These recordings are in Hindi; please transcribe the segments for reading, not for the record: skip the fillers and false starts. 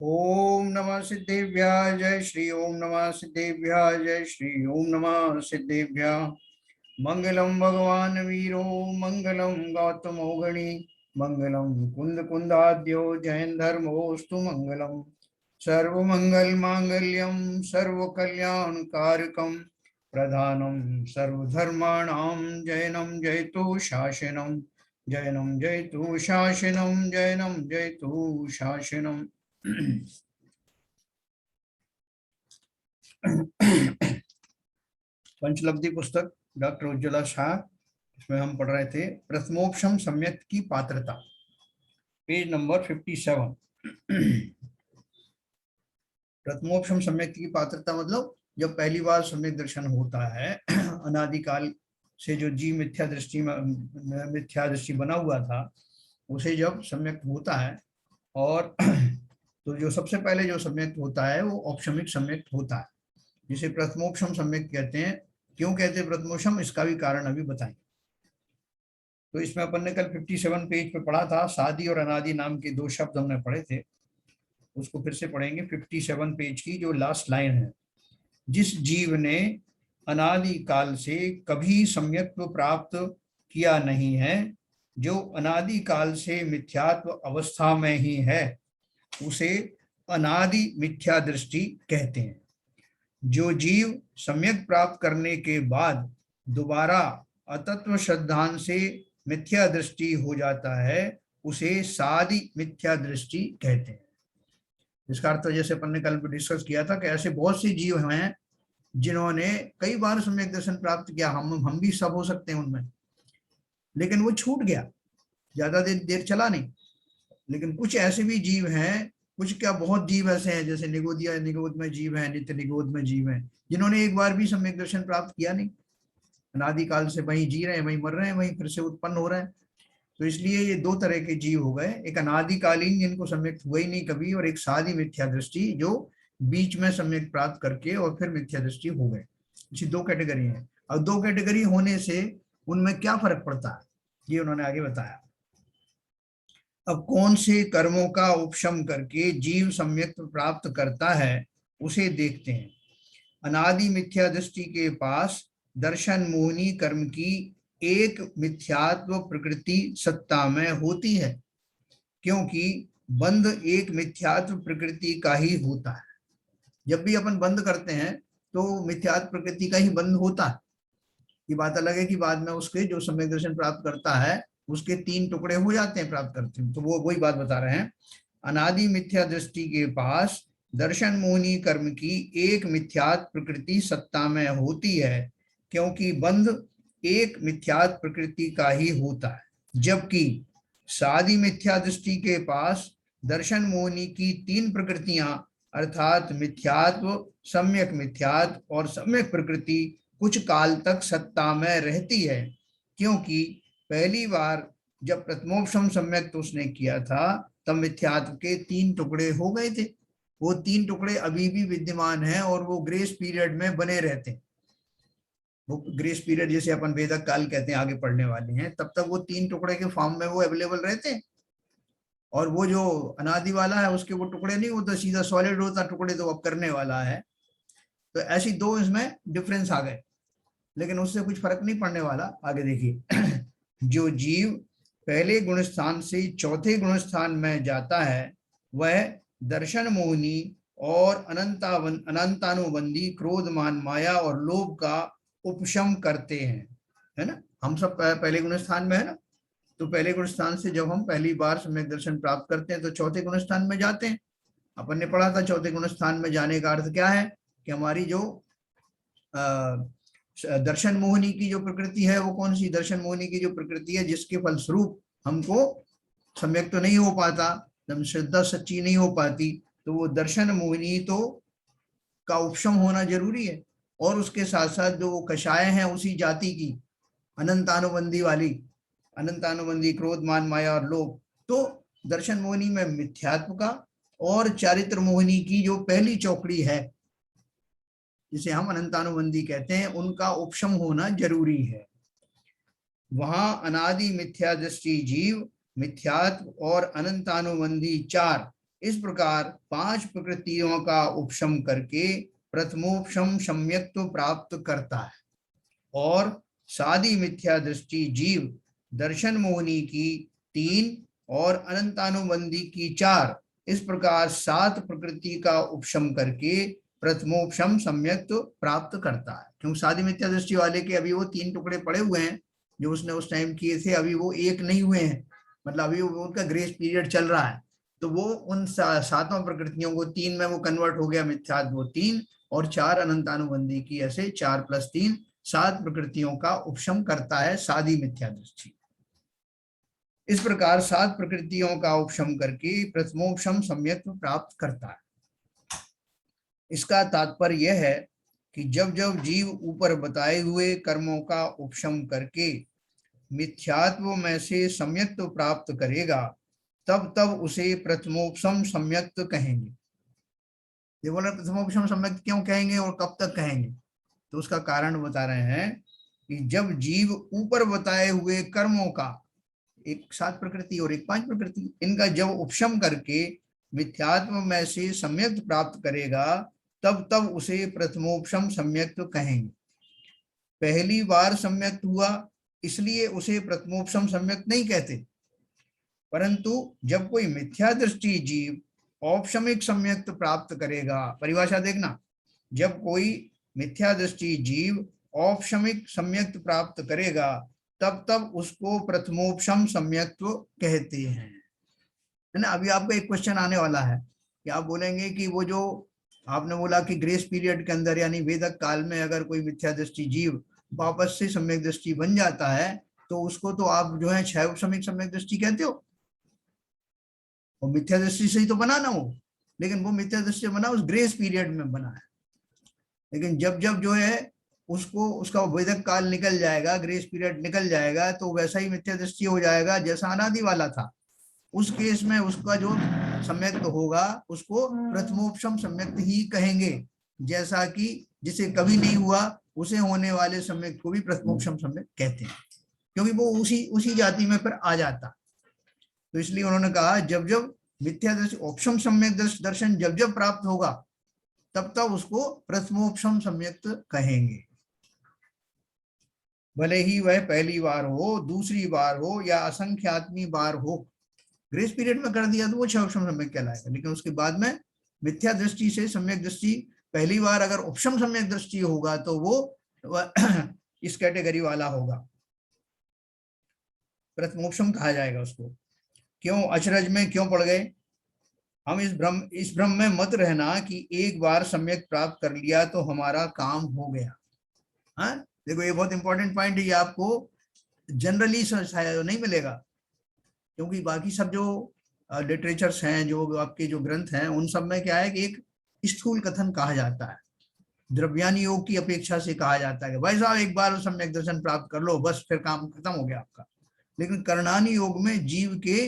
ओम नमः सिद्धेभ्यः जय श्री ओम नमः सिद्धेभ्यः जय श्री ओम नमः सिद्धेभ्यः। मंगलम भगवान वीरो मंगलम गौतमो गणी मंगलम कुंद कुंदाद्यो जैन धर्मोस्तु मंगलम। सर्वमंगल मांगल्यम सर्व कल्याण कारकम प्रधानम सर्वधर्माणां जैनम जयतु शासनम जैनम जयतु शासनम जैनम जयतु शासनम। पंचलब्धि पुस्तक डॉक्टर उज्ज्वला शाह, इसमें हम पढ़ रहे थे प्रथमोपशम सम्यक की पात्रता, पेज नंबर 57। प्रथमोपशम सम्यक की पात्रता मतलब जब पहली बार सम्यक दर्शन होता है, अनादिकाल से जो जीव मिथ्या दृष्टि बना हुआ था, उसे जब सम्यक होता है और तो जो सबसे पहले जो सम्यक होता है वो औपशमिक सम्यक होता है, जिसे प्रथमोपशम सम्यक कहते हैं। क्यों कहते हैं प्रथमोपशम, इसका भी कारण अभी बताएंगे। तो इसमें अपन ने कल 57 पेज पे पढ़ा था, सादी और अनादि नाम के दो शब्द हमने पढ़े थे, उसको फिर से पढ़ेंगे। 57 पेज की जो लास्ट लाइन है, जिस जीव ने अनादि काल से कभी सम्यक्त्व प्राप्त किया नहीं है, जो अनादि काल से मिथ्यात्व अवस्था में ही है, उसे अनादि मिथ्या दृष्टि कहते हैं। जो जीव सम्यक प्राप्त करने के बाद दोबारा अतत्व श्रद्धान से मिथ्या दृष्टि हो जाता है, उसे सादी मिथ्या दृष्टि कहते हैं। इसका अर्थ जैसे अपन ने कल डिस्कस किया था कि ऐसे बहुत से जीव हैं जिन्होंने कई बार सम्यक दर्शन प्राप्त किया, हम भी सब हो सकते हैं उनमें, लेकिन वो छूट गया, ज्यादा देर चला नहीं। लेकिन कुछ ऐसे भी जीव हैं, कुछ क्या बहुत जीव ऐसे हैं, जैसे निगोद में जीव हैं, नित्य निगोद में जीव हैं, जिन्होंने एक बार भी सम्यक दर्शन प्राप्त किया नहीं, अनादिकाल से वहीं जी रहे हैं, वहीं मर रहे हैं, वहीं फिर से उत्पन्न हो रहे हैं। तो इसलिए ये दो तरह के जीव हो गए, एक अनादिकालीन जिनको सम्यक हुआ ही नहीं कभी, और एक सादी मिथ्या दृष्टि जो बीच में सम्यक प्राप्त करके और फिर मिथ्या दृष्टि हो गए। इसी दो कैटेगरी है। और दो कैटेगरी होने से उनमें क्या फर्क पड़ता है, ये उन्होंने आगे बताया। अब कौन से कर्मों का उपशम करके जीव सम्यक प्राप्त करता है, उसे देखते हैं। अनादि मिथ्या दृष्टि के पास दर्शन मोहनी कर्म की एक मिथ्यात्व प्रकृति सत्ता में होती है, क्योंकि बंध एक मिथ्यात्व प्रकृति का ही होता है। जब भी अपन बंद करते हैं तो मिथ्यात्व प्रकृति का ही बंध होता है। ये बात अलग है कि बाद में उसके जो सम्यक दर्शन प्राप्त करता है उसके तीन टुकड़े हो जाते हैं प्राप्त करते हैं, तो वो वही बात बता रहे हैं। अनादि मिथ्या दृष्टि के पास दर्शन मोहनी कर्म की एक मिथ्यात्व प्रकृति सत्ता में होती है, क्योंकि बंध एक मिथ्यात्व प्रकृति का ही होता है। जबकि सादी मिथ्या दृष्टि के पास दर्शन मोहनी की तीन प्रकृतियां अर्थात मिथ्यात्व, सम्यक मिथ्यात्व और सम्यक प्रकृति कुछ काल तक सत्ता में रहती है, क्योंकि पहली बार जब प्रथमोपशम सम्यक तो उसने किया था तब मिथ्यात्व के तीन टुकड़े हो गए थे। वो तीन टुकड़े अभी भी विद्यमान हैं और वो ग्रेस पीरियड में बने रहते हैं। वो ग्रेस पीरियड जैसे अपन वेदक काल कहते हैं, आगे पढ़ने वाले हैं, तब तक वो तीन टुकड़े के फॉर्म में वो अवेलेबल रहते हैं। और वो जो अनादि वाला है उसके वो टुकड़े नहीं होता, सीधा सॉलिड होता, टुकड़े तो अब करने वाला है। तो ऐसी दो इसमें डिफरेंस आ गए, लेकिन उससे कुछ फर्क नहीं पड़ने वाला। आगे देखिए। जो जीव पहले गुण स्थान से चौथे गुण स्थान में जाता है, वह दर्शन मोहनी और अनंतानुबंधी क्रोध मान माया और लोभ का उपशम करते हैं, है ना। हम सब पहले गुण स्थान में है ना, तो पहले गुण स्थान से जब हम पहली बार सम्यक दर्शन प्राप्त करते हैं तो चौथे गुण स्थान में जाते हैं। अपन ने पढ़ा था चौथे गुण स्थान में जाने का अर्थ क्या है, कि हमारी जो दर्शन मोहनी की जो प्रकृति है, वो कौन सी दर्शन मोहनी की जो प्रकृति है जिसके फलस्वरूप हमको सम्यक तो नहीं हो पाता, जब श्रद्धा सच्ची नहीं हो पाती, तो वो दर्शन मोहनी तो का उपशम होना जरूरी है। और उसके साथ साथ जो वो कषाय हैं उसी जाति की अनंतानुबंधी वाली, अनंतानुबंधी क्रोध मान माया और लोभ, तो दर्शन मोहनी में मिथ्यात्व का और चारित्र मोहनी की जो पहली चौकड़ी है जिसे हम अनंतानुबंधी कहते हैं, उनका उपशम होना जरूरी है। वहां अनादि मिथ्या दृष्टि जीव मिथ्यात्व और अनंतानुबंधी चार इस प्रकार 5 प्रकृतियों का उपशम करके प्रथमोपशम सम्यक्त्व प्राप्त करता है, और सादी मिथ्या दृष्टि जीव दर्शन मोहिनी की 3 और अनंतानुबंधी की 4, इस प्रकार 7 प्रकृति का उपशम करके प्रथमोपशम सम्यक्त्व प्राप्त करता है। क्योंकि सादी मिथ्या दृष्टि वाले के अभी वो 3 टुकड़े पड़े हुए हैं जो उसने उस टाइम किए थे, अभी वो एक नहीं हुए हैं, मतलब अभी उनका ग्रेस पीरियड चल रहा है। तो वो उन 7 प्रकृतियों को 3 में वो कन्वर्ट हो गया, मिथ्या वो 3 और 4 अनंतानुबंधी की, ऐसे 4 + 3 7 प्रकृतियों का उपशम करता है सादी मिथ्या दृष्टि। इस प्रकार 7 प्रकृतियों का उपशम करके प्रथमोपशम सम्यक्त्व प्राप्त करता है। इसका तात्पर्य यह है कि जब जब जीव ऊपर बताए हुए कर्मों का उपशम करके मिथ्यात्व में से सम्यक्त्व प्राप्त करेगा, तब तब उसे प्रथमोपशम सम्यक्त्व कहेंगे। ये बोला प्रथमोपशम सम्यक्त्व क्यों कहेंगे और कब तक कहेंगे, तो उसका कारण बता रहे हैं कि जब जीव ऊपर बताए हुए कर्मों का, एक 7 प्रकृति और एक 5 प्रकृति, इनका जब उपशम करके मिथ्यात्व में से सम्यक्त्व प्राप्त करेगा, तब तब उसे प्रथमोपशम सम्यक्त्व कहेंगे। पहली बार सम्यक्त्व हुआ इसलिए उसे प्रथमोपशम सम्यक्त्व नहीं कहते, परंतु जब कोई मिथ्या दृष्टि जीव औपशमिक सम्यक्त्व प्राप्त करेगा, परिभाषा देखना, जब कोई मिथ्या दृष्टि जीव औपशमिक सम्यक्त्व प्राप्त करेगा, तब तब उसको प्रथमोपशम सम्यक्त्व कहते हैं, है ना। अभी आपका एक क्वेश्चन आने वाला है कि आप बोलेंगे कि वो जो आपने बोला कि ग्रेस पीरियड के अंदर यानी वेदक काल में अगर कोई मिथ्या दृष्टि जीव वापस से सम्यक दृष्टि बन जाता है, तो उसको तो आप जो है क्षयोपशमिक सम्यक दृष्टि कहते हो, वो मिथ्या दृष्टि से ही तो बना ना वो, लेकिन वो मिथ्या दृष्टि बना उस ग्रेस पीरियड में बना है। लेकिन जब जब जो है उसको उसका वेदक काल निकल जाएगा, ग्रेस पीरियड निकल जाएगा, तो वैसा ही मिथ्या दृष्टि हो जाएगा जैसा अनादि वाला था। उस केस में उसका जो सम्यक्त होगा उसको प्रथमोपशम सम्यक्त ही कहेंगे, जैसा कि जिसे कभी नहीं हुआ उसे होने वाले सम्यक्त को भी प्रथमोपशम सम्यक्त कहते हैं, क्योंकि वो उसी जाति में फिर आ जाता। तो इसलिए उन्होंने कहा जब जब मिथ्या दृष्टि औपशम सम्यक दर्शन जब जब प्राप्त होगा, तब तब उसको प्रथमोपशम सम्यक्त कहेंगे, भले ही वह पहली बार हो, दूसरी बार हो या असंख्यातनी बार हो। ग्रेस पीरियड में कर दिया तो वो क्षयोपशम सम्यक कहलाएगा, लेकिन उसके बाद में मिथ्या दृष्टि से सम्यक दृष्टि पहली बार अगर उपशम सम्यक दृष्टि होगा तो वो इस कैटेगरी वाला होगा, प्रथमोपशम कहा जाएगा उसको। क्यों अचरज में क्यों पड़ गए हम? इस भ्रम में मत रहना कि एक बार सम्यक प्राप्त कर लिया तो हमारा काम हो गया। हाँ, देखो ये बहुत इंपॉर्टेंट पॉइंट है, ये आपको जनरली नहीं मिलेगा, क्योंकि बाकी सब जो लिटरेचर्स हैं, जो आपके जो ग्रंथ हैं, उन सब में क्या है कि एक स्थूल कथन कहा जाता है, द्रव्यानी योग की अपेक्षा से कहा जाता है कि भाई साहब एक बार सम्यक दर्शन प्राप्त कर लो बस फिर काम खत्म हो गया आपका। लेकिन करणानी योग में जीव के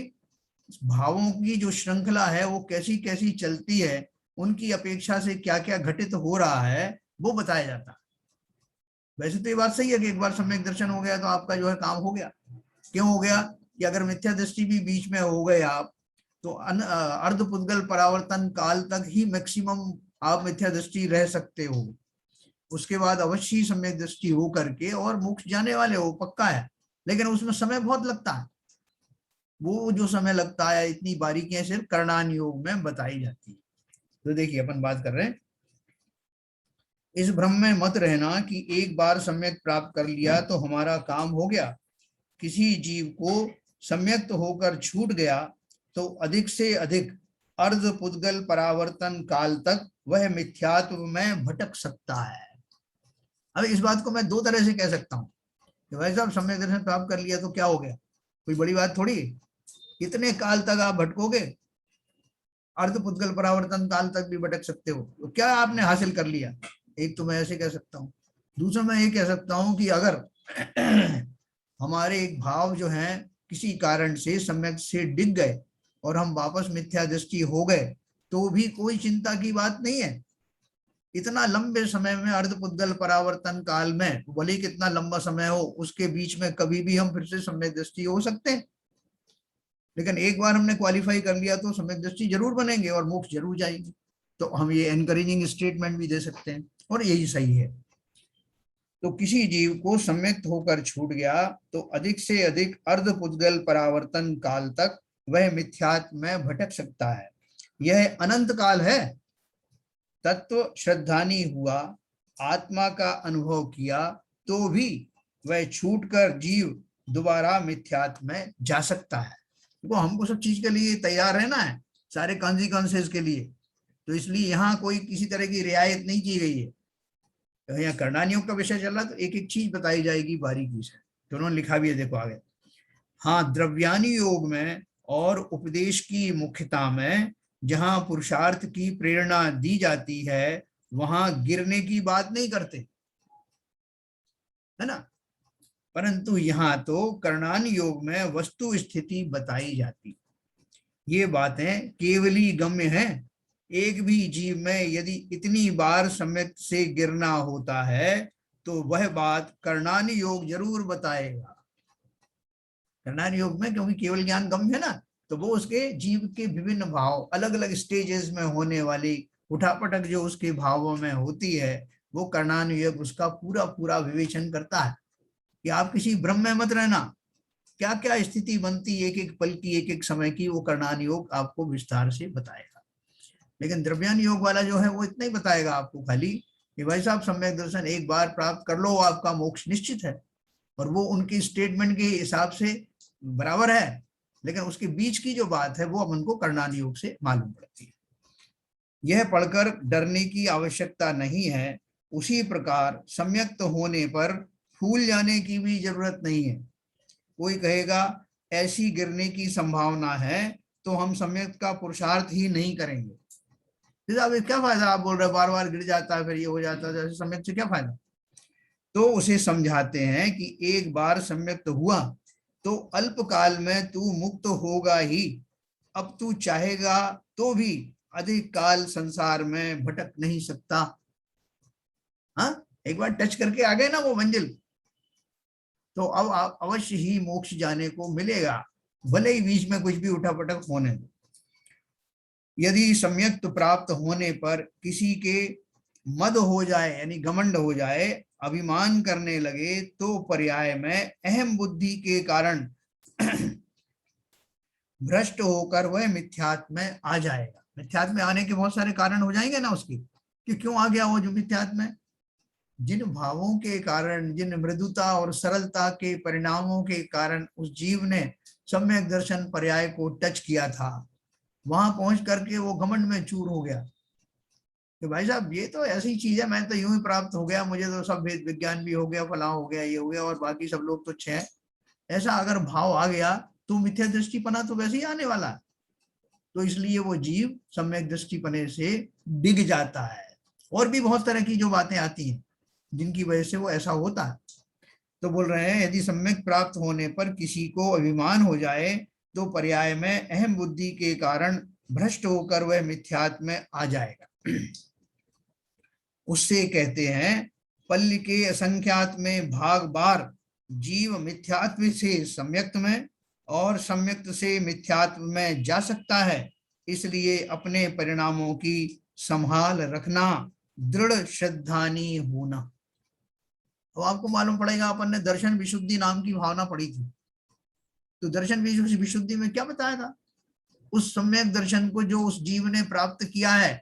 भावों की जो श्रृंखला है वो कैसी कैसी चलती है, उनकी अपेक्षा से क्या क्या घटित हो रहा है वो बताया जाता है। वैसे तो ये बात सही है कि एक बार सम्यक दर्शन हो गया तो आपका जो है काम हो गया। क्यों हो गया कि अगर मिथ्या दृष्टि भी बीच में हो गए आप, तो अर्धपुद्गल परावर्तन काल तक ही मैक्सिमम आप मिथ्या दृष्टि रह सकते हो, उसके बाद अवश्य ही सम्यक दृष्टि हो करके और मोक्ष जाने वाले हो, पक्का है, लेकिन उसमें समय बहुत लगता है। वो जो समय लगता है इतनी बारीकियां सिर्फ करणान योग में बताई जाती है। तो देखिए अपन बात कर रहे हैं, इस भ्रम में मत रहना कि एक बार सम्यक प्राप्त कर लिया तो हमारा काम हो गया। किसी जीव को सम्यक्त होकर छूट गया तो अधिक से अधिक अर्धपुद्गल परावर्तन काल तक वह मिथ्यात्व में भटक सकता है। अब इस बात को मैं दो तरह से कह सकता हूँ कि भाई साहब सम्यक दर्शन प्राप्त कर लिया तो क्या हो गया, कोई बड़ी बात थोड़ी, कितने काल तक आप भटकोगे, अर्धपुद्गल परावर्तन काल तक भी भटक सकते हो, तो क्या आपने हासिल कर लिया। एक तो मैं ऐसे कह सकता हूँ। दूसरा मैं ये कह सकता हूँ कि अगर हमारे एक भाव जो है किसी कारण से सम्यक से डिग गए और हम वापस मिथ्या दृष्टि हो गए तो भी कोई चिंता की बात नहीं है। इतना लंबे समय में अर्धपुद्गल परावर्तन काल में भले कितना लंबा समय हो, उसके बीच में कभी भी हम फिर से सम्यक दृष्टि हो सकते हैं। लेकिन एक बार हमने क्वालिफाई कर लिया तो सम्यक दृष्टि जरूर बनेंगे और मोक्ष जरूर जाएंगे। तो हम ये एनकरेजिंग स्टेटमेंट भी दे सकते हैं और यही सही है। तो किसी जीव को सम्यक्त होकर छूट गया तो अधिक से अधिक अर्धपुद्गल परावर्तन काल तक वह मिथ्यात्व में भटक सकता है। यह अनंत काल है। तत्व श्रद्धानी हुआ, आत्मा का अनुभव किया, तो भी वह छूटकर जीव दोबारा मिथ्यात्व में जा सकता है। देखो हमको सब चीज के लिए तैयार रहना है, सारे कॉन्सिक्वेंसेस के लिए। तो इसलिए यहाँ कोई किसी तरह की रियायत नहीं की गई है। तो यहाँ करणान योग का विषय चल रहा, तो एक एक चीज बताई जाएगी बारीकी से। तो उन्होंने लिखा भी है, देखो आगे। हाँ, द्रव्यानि योग में और उपदेश की मुख्यता में जहां पुरुषार्थ की प्रेरणा दी जाती है, वहां गिरने की बात नहीं करते, है ना। परंतु यहाँ तो करणान योग में वस्तु स्थिति बताई जाती। ये बातें केवली गम्य हैं। एक भी जीव में यदि इतनी बार सम्यक से गिरना होता है तो वह बात करणान योग जरूर बताएगा। करणान योग में क्योंकि केवल ज्ञान गम्य है ना, तो वो उसके जीव के विभिन्न भाव, अलग अलग स्टेजेस में होने वाली उठापटक जो उसके भावों में होती है, वो करणान योग उसका पूरा पूरा विवेचन करता है कि आप किसी भ्रम में मत रहना। क्या क्या स्थिति बनती है एक एक पल की, एक एक समय की, वो करणान योग आपको विस्तार से बताएगा। लेकिन द्रव्यान योग वाला जो है वो इतना ही बताएगा आपको खाली कि भाई साहब सम्यक दर्शन एक बार प्राप्त कर लो, आपका मोक्ष निश्चित है। और वो उनकी स्टेटमेंट के हिसाब से बराबर है, लेकिन उसके बीच की जो बात है वो अपन को करणान योग से मालूम पड़ती है। यह पढ़कर डरने की आवश्यकता नहीं है। उसी प्रकार सम्यक्त होने पर फूल जाने की भी जरूरत नहीं है। कोई कहेगा ऐसी गिरने की संभावना है तो हम सम्यक्त का पुरुषार्थ ही नहीं करेंगे। अब क्या फायदा, आप बोल रहे बार बार गिर जाता है फिर ये हो जाता है, सम्यक्त से क्या फायदा। तो उसे समझाते हैं कि एक बार सम्यक्त हुआ तो अल्पकाल में तू मुक्त होगा ही। अब तू चाहेगा तो भी अधिक काल संसार में भटक नहीं सकता। हाँ, एक बार टच करके आ गए ना वो मंजिल, तो अब आप अवश्य ही मोक्ष जाने को मिलेगा, भले ही बीच में कुछ भी उठापटक होने दो। यदि सम्यक्त प्राप्त होने पर किसी के मद हो जाए, यानी घमंड हो जाए, अभिमान करने लगे, तो पर्याय में अहम बुद्धि के कारण भ्रष्ट होकर वह मिथ्यात्व में आ जाएगा। मिथ्यात्व में आने के बहुत सारे कारण हो जाएंगे ना उसकी, कि क्यों आ गया वो जो मिथ्यात्व में। जिन भावों के कारण, जिन मृदुता और सरलता के परिणामों के कारण उस जीव ने सम्यक दर्शन पर्याय को टच किया था, वहां पहुंच करके वो घमंड में चूर हो गया कि भाई साहब ये तो ऐसी चीज है, मैं तो यूं ही प्राप्त हो गया, मुझे तो सब वेद विज्ञान भी हो गया, फला हो गया, ये हो गया, और बाकी सब लोग तो छह। ऐसा अगर भाव आ गया तो मिथ्या दृष्टिपना तो वैसे ही आने वाला है। तो इसलिए वो जीव सम्यक दृष्टिपने से डिग जाता है। और भी बहुत तरह की जो बातें आती हैं जिनकी वजह से वो ऐसा होता है। तो बोल रहे हैं यदि सम्यक प्राप्त होने पर किसी को अभिमान हो जाए तो पर्याय में अहम बुद्धि के कारण भ्रष्ट होकर वह मिथ्यात्व में आ जाएगा। उससे कहते हैं पल्ल के असंख्यात में भाग बार जीव मिथ्यात्व से सम्यक्त में और सम्यक्त से मिथ्यात्व में जा सकता है। इसलिए अपने परिणामों की संभाल रखना, दृढ़ श्रद्धानी होना। तो आपको मालूम पड़ेगा, अपन ने दर्शन विशुद्धि नाम की भावना पढ़ी थी। तो दर्शन विशुद्धि में क्या बताया था, उस सम्यक दर्शन को जो उस जीव ने प्राप्त किया है,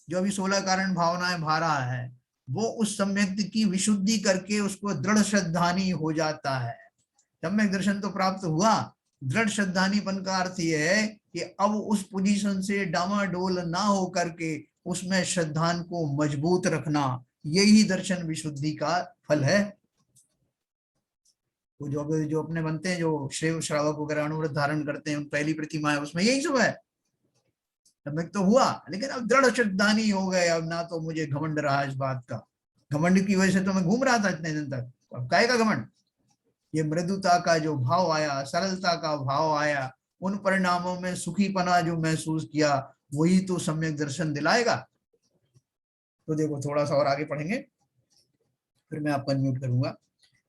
जो अभी 16 कारण भावनाएं भा रहा है, वो उस सम्यक की विशुद्धि करके उसको दृढ़ श्रद्धानी हो जाता है। सम्यक दर्शन तो प्राप्त हुआ, दृढ़ श्रद्धानीपन का अर्थ यह है कि अब उस पोजीशन से डामाडोल ना हो करके उसमें श्रद्धान को मजबूत रखना, यही दर्शन विशुद्धि का फल है। वो जो अपने बनते हैं, जो श्रेव श्रावक वगैरह अनुव्रत धारण करते हैं, पहली प्रतिमा है, उसमें यही सब है। सम्यक तो हुआ, लेकिन अब दृढ़ श्रद्धानी हो गए। अब ना तो मुझे घमंड रहा इस बात का, घमंड की वजह से तो मैं घूम रहा था इतने दिन तक, अब काहे का घमंड। ये मृदुता का जो भाव आया, सरलता का भाव आया, उन परिणामों में सुखीपना जो महसूस किया, वही तो सम्यक दर्शन दिलाएगा। तो देखो थोड़ा सा और आगे पढ़ेंगे, फिर मैं आपको अनम्यूट करूंगा।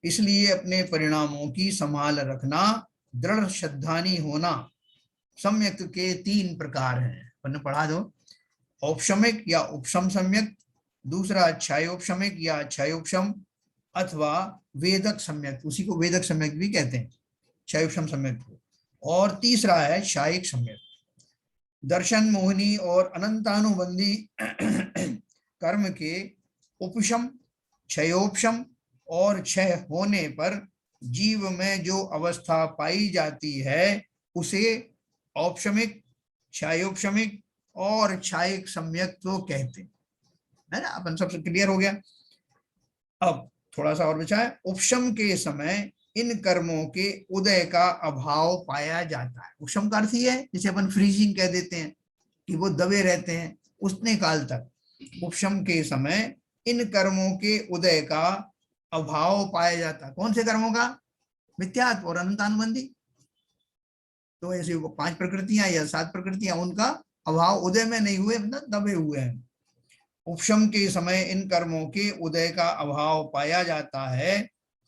इसलिए अपने परिणामों की संभाल रखना, दृढ़ श्रद्धानी होना, सम्यक्त के 3 प्रकार हैं, मैंने पढ़ा दो। औपशमिक या उपशम सम्यक्त, दूसरा क्षयोपशमिक या क्षयोपशम, अथवा वेदक सम्यक्त, उसी को वेदक सम्यक्त भी कहते हैं, क्षयोपशम सम्यक्त को, और तीसरा है शायिक सम्यक्त। दर्शन मोहिनी और अनंतानुबंधी कर्म के उपशम, क्षयोपशम और क्षय होने पर जीव में जो अवस्था पाई जाती है उसे औपशमिक, क्षयोपशमिक और क्षयिक सम्यक्त तो कहते हैं, है ना। अपन सबसे क्लियर हो गया। अब थोड़ा सा और बचा है। उपशम के समय इन कर्मों के उदय का अभाव पाया जाता है। उपशम का अर्थ ही है जिसे अपन फ्रीजिंग कह देते हैं कि वो दबे रहते हैं उतने काल तक। उपशम के समय इन कर्मों के उदय का अभाव पाया जाता है। कौन से कर्मों का? मिथ्यात्व और अनंतानुबंधी। तो ऐसे 5 प्रकृतियां या 7 प्रकृतियां, उनका अभाव उदय में नहीं हुए, मतलब दबे हुए हैं। उपशम के समय इन कर्मों के उदय का अभाव पाया जाता है।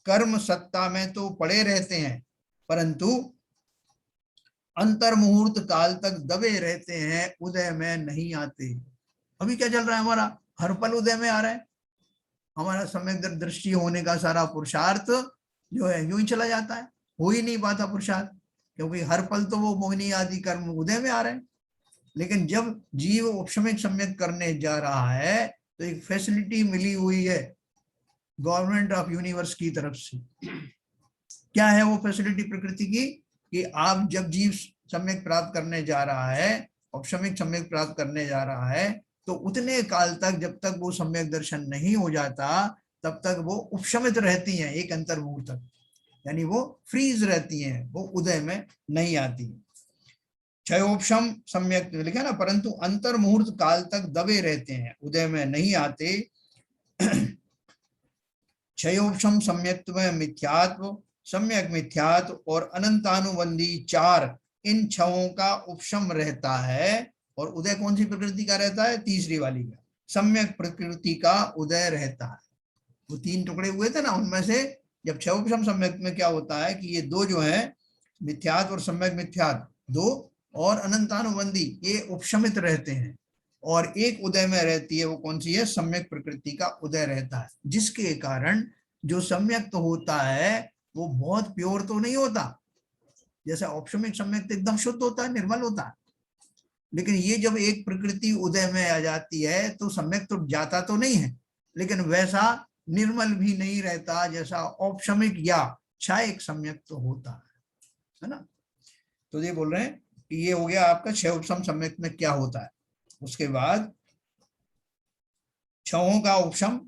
कर्म सत्ता में तो पड़े रहते हैं परंतु अंतर मुहूर्त काल तक दबे रहते हैं, उदय में नहीं आते। अभी क्या चल रहा है हमारा? हर पल उदय में आ रहा है। हमारा सम्यक दृष्टि होने का सारा पुरुषार्थ जो है यूं ही चला जाता है, हो ही नहीं पाता पुरुषार्थ, क्योंकि हर पल तो वो मोहिनी आदि कर्म उदय में आ रहे हैं। लेकिन जब जीव उपशमिक सम्यक करने जा रहा है तो एक फैसिलिटी मिली हुई है गवर्नमेंट ऑफ यूनिवर्स की तरफ से। क्या है वो फैसिलिटी प्रकृति की? कि आप जब जीव सम्यक प्राप्त करने जा रहा है, उपशमिक सम्यक प्राप्त करने जा रहा है, तो उतने काल तक जब तक वो सम्यक दर्शन नहीं हो जाता तब तक वो उपशमित रहती हैं एक अंतर मुहूर्त तक, यानी वो फ्रीज रहती हैं, वो उदय में नहीं आती। क्षयोपशम सम्यक लिखा ना, परंतु अंतर मुहूर्त काल तक दबे रहते हैं, उदय में नहीं आते। क्षयोपशम सम्यक्त्व में मिथ्यात्व, सम्यक मिथ्यात्व और अनंतानुबंधी 4 इन छवों का उपशम रहता है। और उदय कौन सी प्रकृति का रहता है? तीसरी वाली का, सम्यक प्रकृति का उदय रहता है। वो 3 टुकड़े हुए थे ना, उनमें से जब क्षयोपशम सम्यक में क्या होता है कि ये 2 जो है मिथ्यात्व और सम्यक मिथ्यात्व 2 और अनंतानुबंधी ये उपशमित रहते हैं, और एक उदय में रहती है। वो कौन सी है? सम्यक प्रकृति का उदय रहता है, जिसके कारण जो सम्यक तो होता है वो बहुत प्योर तो नहीं होता। जैसे औपशमिक सम्यक तो एकदम शुद्ध होता है, निर्मल होता है, लेकिन ये जब एक प्रकृति उदय में आ जाती है तो सम्यक तो जाता तो नहीं है, लेकिन वैसा निर्मल भी नहीं रहता जैसा औपशमिक या क्षयिक सम्यक तो होता है ना। तो ये बोल रहे हैं कि ये हो गया आपका क्षय उपशम सम्यक में क्या होता है। उसके बाद छहों का उपशम,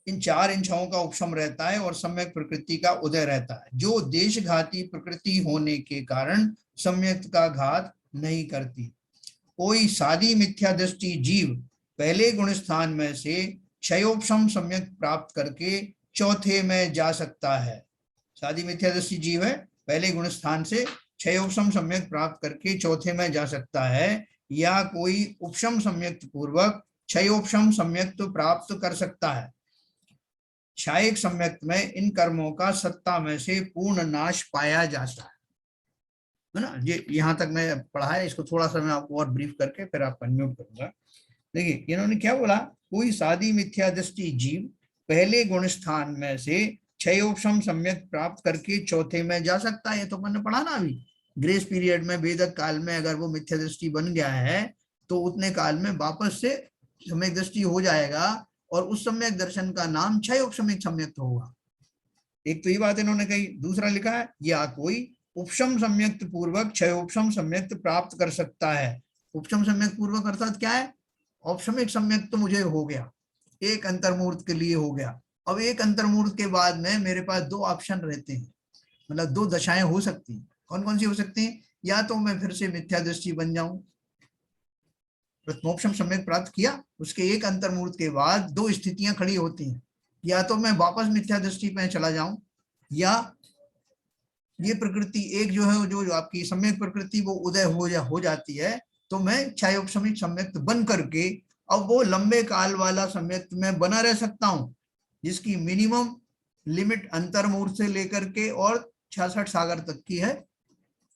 इन 4 इन छहों का उपशम रहता है और सम्यक प्रकृति का उदय रहता है, जो देशघाती प्रकृति होने के कारण सम्यक का घात नहीं करती। कोई सादी मिथ्या दृष्टि जीव पहले गुण स्थान में से क्षयोपशम सम्यक प्राप्त करके चौथे में जा सकता है। सादी मिथ्या दृष्टि जीव है, पहले गुण स्थान से क्षयोपशम सम्यक प्राप्त करके चौथे में जा सकता है, या कोई उपशम सम्यक पूर्वक क्षयोपशम सम्यक प्राप्त कर सकता है। क्षयिक सम्यक में इन कर्मों का सत्ता में से पूर्ण नाश पाया जाता है ना। ये यहाँ तक मैं पढ़ा है, इसको थोड़ा सा मैं आपको और ब्रीफ करके फिर आप कन्फ्यूज करूंगा। देखिए इन्होंने क्या बोला, कोई सादी मिथ्या दृष्टि जीव पहले गुण स्थान में से क्षयोपशम सम्यक प्राप्त करके चौथे में जा सकता है। तो मैंने पढ़ा ना अभी, ग्रेस पीरियड में वेदक काल में अगर वो मिथ्या दृष्टि बन गया है तो उतने काल में वापस से सम्यक दृष्टि हो जाएगा, और उस सम्यक दर्शन का नाम क्षयोपशमिक सम्यक होगा। एक तो ये बात इन्होंने कही। दूसरा लिखा है, या कोई उपशम सम्यक्त पूर्वक क्षयोपशम सम्यक्त प्राप्त कर सकता है। उपशम सम्यक पूर्वक अर्थात क्या है? औपशमिक सम्यक तो मुझे हो गया, एक अंतर्मूर्त के लिए हो गया। अब एक अंतर्मूर्त के बाद में मेरे पास 2 ऑप्शन रहते हैं, मतलब 2 दशाएं हो सकती हैं। कौन कौन सी हो सकती हैं? या तो मैं फिर से मिथ्या दृष्टि बन जाऊं, प्रथमोपशम सम्यक प्राप्त किया, उसके एक अंतर्मूर्त के बाद 2 स्थितियां खड़ी होती हैं, या तो मैं वापस मिथ्या दृष्टि पे चला जाऊं, या ये प्रकृति एक जो है जो आपकी सम्यक प्रकृति वो उदय हो जाती है, तो मैं क्षयोपशमिक सम्यक बन करके अब वो लंबे काल वाला सम्यक में बना रह सकता हूं, जिसकी मिनिमम लिमिट अंतर्मूर्त से लेकर के और 66 सागर तक की है।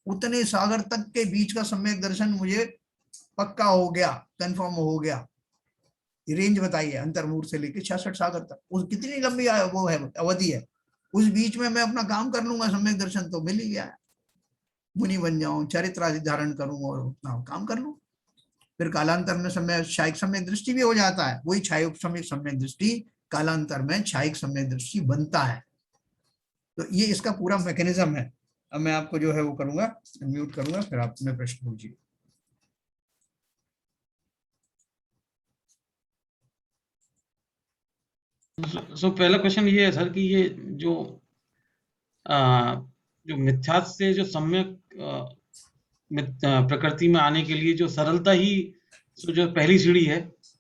उतने सागर तक के बीच का सम्यक दर्शन मुझे पक्का हो गया, कंफर्म हो गया। रेंज बताइए अंतर्मूर्त से लेके 66 सागर तक, उस कितनी लंबी वो है अवधि है, उस बीच में मैं अपना काम कर लूंगा, सम्यक दर्शन तो मिल ही गया है। मुनि बन जाऊं, चरित्र आदि धारण करूं और अपना काम कर लूं। फिर कालांतर में समय क्षायिक सम्यक दृष्टि भी हो जाता है, वही क्षायोपशमिक सम्यक दृष्टि कालांतर में क्षायिक सम्यक दृष्टि बनता है। तो ये इसका पूरा मैकेनिज्म है। अब मैं आपको जो है वो करूंगा, म्यूट करूंगा, फिर आप अपने प्रश्न पूछिए। सो पहला क्वेश्चन ये है सर कि ये जो जो मिथ्या से जो सम्यक प्रकृति में आने के लिए जो सरलता ही जो पहली सीढ़ी है,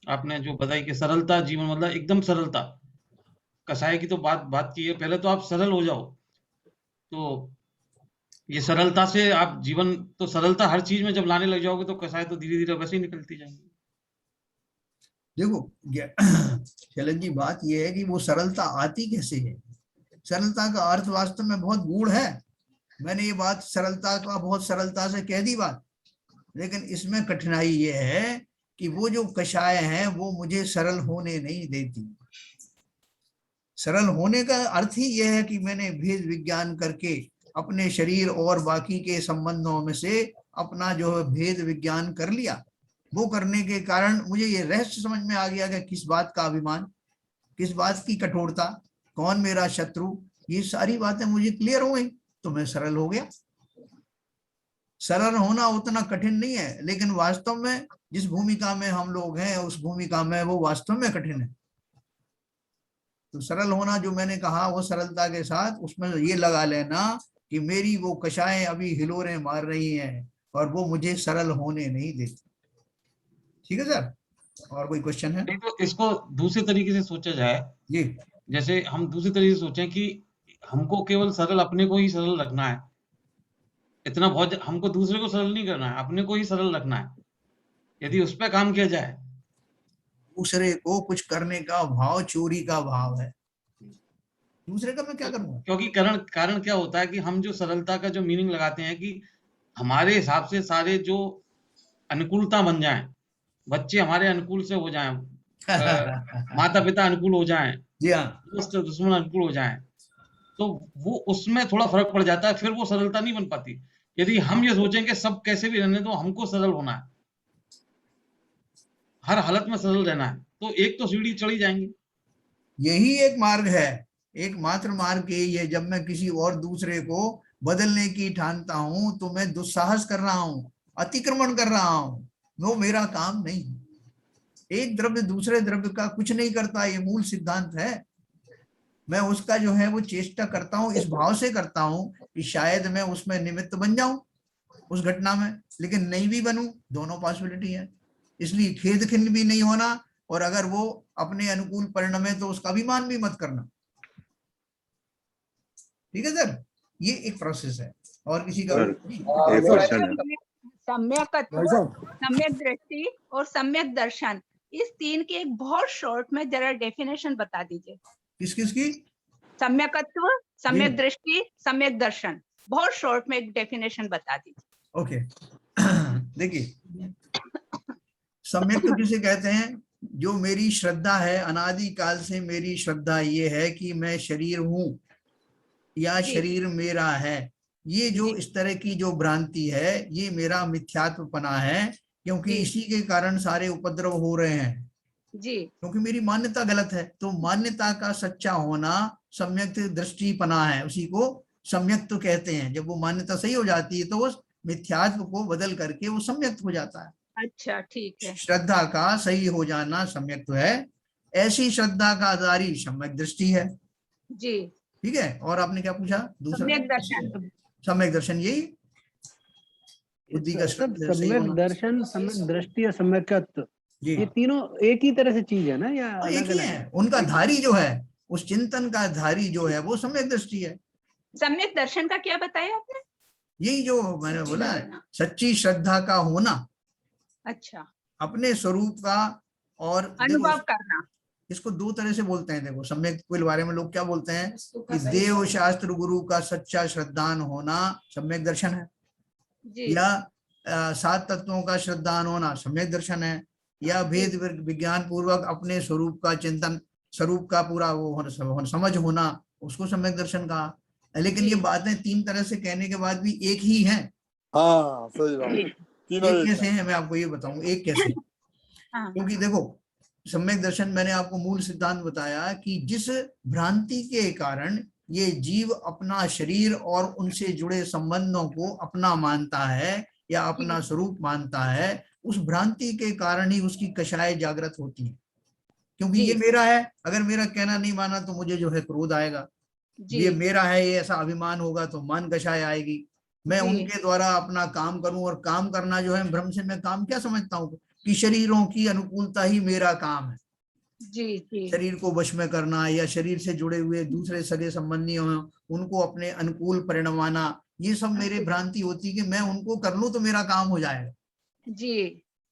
आपने जो बताई कि सरलता जीवन, मतलब एकदम सरलता। कसाय की तो बात की है, पहले तो आप सरल हो जाओ, तो ये सरलता से आप जीवन, तो सरलता हर चीज में जब लाने लग जाओगे तो कसाय तो धीरे धीरे वैसे ही निकलती जाएंगी। देखो शैलन जी, बात यह है कि वो सरलता आती कैसे है। सरलता का अर्थ वास्तव में बहुत गूढ़ है। मैंने ये बात सरलता का बहुत सरलता से कह दी बात, लेकिन इसमें कठिनाई ये है कि वो जो कषाय है वो मुझे सरल होने नहीं देती। सरल होने का अर्थ ही यह है कि मैंने भेद विज्ञान करके अपने शरीर और बाकी के संबंधों में से अपना जो है भेद विज्ञान कर लिया। वो करने के कारण मुझे ये रहस्य समझ में आ गया कि किस बात का अभिमान, किस बात की कठोरता, कौन मेरा शत्रु, ये सारी बातें मुझे क्लियर हो गई, तो मैं सरल हो गया। सरल होना उतना कठिन नहीं है, लेकिन वास्तव में जिस भूमिका में हम लोग हैं उस भूमिका में वो वास्तव में कठिन है। तो सरल होना जो मैंने कहा वो सरलता के साथ उसमें ये लगा लेना कि मेरी वो कषाएं अभी हिलोरें मार रही हैं और वो मुझे सरल होने नहीं देती। ठीक है सर, और कोई क्वेश्चन है? नहीं, तो इसको दूसरे तरीके से सोचा जाए। जी, जैसे हम दूसरी तरीके से सोचें कि हमको केवल सरल अपने को ही सरल रखना है, इतना बहुत, हमको दूसरे को सरल नहीं करना है, अपने को ही सरल रखना है। यदि उस पर काम किया जाए, दूसरे को कुछ करने का भाव चोरी का भाव है। दूसरे का मैं क्या करूंगा? क्योंकि कारण क्या होता है कि हम जो सरलता का जो मीनिंग लगाते हैं कि हमारे हिसाब से सारे जो अनुकूलता बन जाएं, बच्चे हमारे अनुकूल से हो जाएं, माता पिता अनुकूल हो जाएं, जी हाँ, दोस्त दुश्मन अनुकूल हो जाएं, तो वो उसमें थोड़ा फर्क पड़ जाता है, फिर वो सरलता नहीं बन पाती। यदि हम ये सोचें कि सब कैसे भी रहने दो, हमको सरल होना है, हर हालत में सरल रहना है, तो एक तो सीढ़ी चढ़ी जाएंगे। यही एक मार्ग है, एकमात्र मार्ग यही है। जब मैं किसी और दूसरे को बदलने की ठानता हूं तो मैं दुस्साहस कर रहा हूं, अतिक्रमण कर रहा हूं, वो मेरा काम नहीं। एक द्रव्य दूसरे द्रव्य का कुछ नहीं करता, ये मूल सिद्धांत है। मैं उसका जो है वो चेष्टा करता हूँ, इस भाव से करता हूँ कि शायद मैं उसमें निमित्त बन जाऊं उस घटना में, लेकिन नहीं भी बनूं, दोनों पॉसिबिलिटी है। इसलिए खेद खिन्न भी नहीं होना, और अगर वो अपने अनुकूल परिणमे तो उसका अभिमान भी मत करना। ठीक है सर, ये एक प्रोसेस है। और किसी का एक क्वेश्चन है। सम्यकत्व, सम्यक दृष्टि और सम्यक दर्शन, इस तीन की एक बहुत शॉर्ट में जरा डेफिनेशन बता दीजिए। किस किस की? सम्यकत्व, सम्यक दृष्टि, सम्यक दर्शन, बहुत शॉर्ट में एक डेफिनेशन बता दीजिए। ओके देखिए, सम्यक तो किसे कहते हैं? जो मेरी श्रद्धा है, अनादि काल से मेरी श्रद्धा ये है कि मैं शरीर हूं या शरीर मेरा है। ये जो इस तरह की जो भ्रांति है ये मेरा मिथ्यात्वपना है, क्योंकि इसी के कारण सारे उपद्रव हो रहे हैं जी, क्योंकि मेरी मान्यता गलत है। तो मान्यता का सच्चा होना सम्यक दृष्टिपना है, उसी को सम्यक तो कहते हैं। जब वो मान्यता सही हो जाती है तो वो मिथ्यात्व को बदल करके वो सम्यक हो जाता है। अच्छा, ठीक है। श्रद्धा का सही हो जाना सम्यक तो है, ऐसी श्रद्धा का आधारी सम्यक दृष्टि है। जी, ठीक है, और आपने क्या पूछा दूसरा? सम्यक दर्शन। सम्यक दर्शन, यही बुद्धि का सम्यक दर्शन, सम्यक दृष्टि और सम्यकत्व, जी ये तीनों एक ही तरह से चीज है ना, या एक ही है? उनका धारी जो है, उस चिंतन का धारी जो है वो सम्यक दृष्टि है। सम्यक दर्शन का क्या बताया आपने? यही जो मैंने बोला है, सच्ची श्रद्धा का होना, अच्छा, अपने स्वरूप का। और अनुभव करना। इसको दो तरह से बोलते हैं। देखो, सम्यक के बारे में लोग क्या बोलते हैं कि देव शास्त्र गुरु का सच्चा श्रद्धान होना सम्यक दर्शन है। जी या सात तत्वों का श्रद्धान होना सम्यक दर्शन है, या भेद विज्ञान पूर्वक अपने स्वरूप का चिंतन, स्वरूप का पूरा वो समझ होना, उसको सम्यक दर्शन कहा। लेकिन ये जी। बातें तीन तरह से कहने के बाद भी एक ही हैं। हाँ सही बात, तीनों एक एक कैसे हैं। हैं मैं आपको ये बताऊं, एक कैसे हैं। हाँ क्योंकि देखो सम्यक दर्शन मैंने आपको मूल सिद्धांत बताया कि जिस भ्रांति के कारण ये जीव अपना शरीर और उनसे जुड़े संबंधों को अपना मानता है या अपना स्वरूप मानता है, उस भ्रांति के कारण ही उसकी कषाय जागृत होती है। क्योंकि जी। ये मेरा है, अगर मेरा कहना नहीं माना तो मुझे जो है क्रोध आएगा, ये जी मेरा है ये ऐसा अभिमान होगा तो मान कषाय आएगी। मैं जी उनके द्वारा अपना काम करूं, और काम करना जो है भ्रम से मैं काम क्या समझता हूँ कि शरीरों की अनुकूलता ही मेरा काम है। जी जी शरीर को वश में करना या शरीर से जुड़े हुए दूसरे सगे संबंधी हों उनको अपने अनुकूल परिणमाना, ये सब मेरे भ्रांति होती है कि मैं उनको कर लूं तो मेरा काम हो जाएगा। जी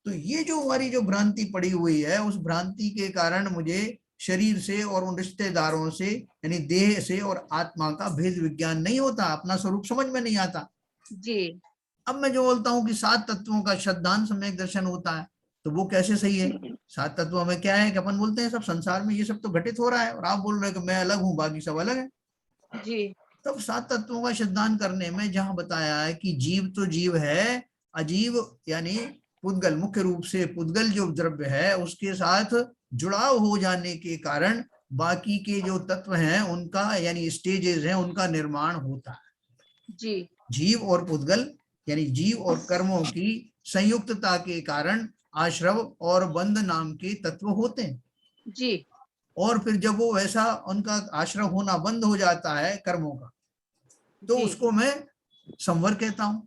तो ये जो हमारी जो भ्रांति पड़ी हुई है, उस भ्रांति के कारण मुझे शरीर से और उन रिश्तेदारों से यानी देह से और आत्मा का भेद विज्ञान नहीं होता, अपना स्वरूप समझ में नहीं आता। जी अब मैं जो बोलता हूँ कि सात तत्वों का श्रद्धांत सम्यक दर्शन होता है, तो वो कैसे सही है? सात तत्वों में क्या है कि अपन बोलते हैं सब संसार में ये सब तो घटित हो रहा है, और आप बोल रहे हैं कि मैं अलग हूँ बाकी सब अलग है। जी तब सात तत्वों का सिद्धांत करने में जहां बताया है कि जीव तो जीव है, अजीव यानी पुद्गल, मुख्य रूप से पुद्गल जो द्रव्य है उसके साथ जुड़ाव हो जाने के कारण बाकी के जो तत्व हैं उनका यानी स्टेजेस हैं उनका निर्माण होता है। जी जीव और पुद्गल यानी जीव और कर्मों की संयुक्तता के कारण आश्रव और बंध नाम के तत्व होते हैं। जी और फिर जब वो वैसा उनका आश्रव होना बंद हो जाता है कर्मों का, तो जी उसको मैं संवर कहता हूं।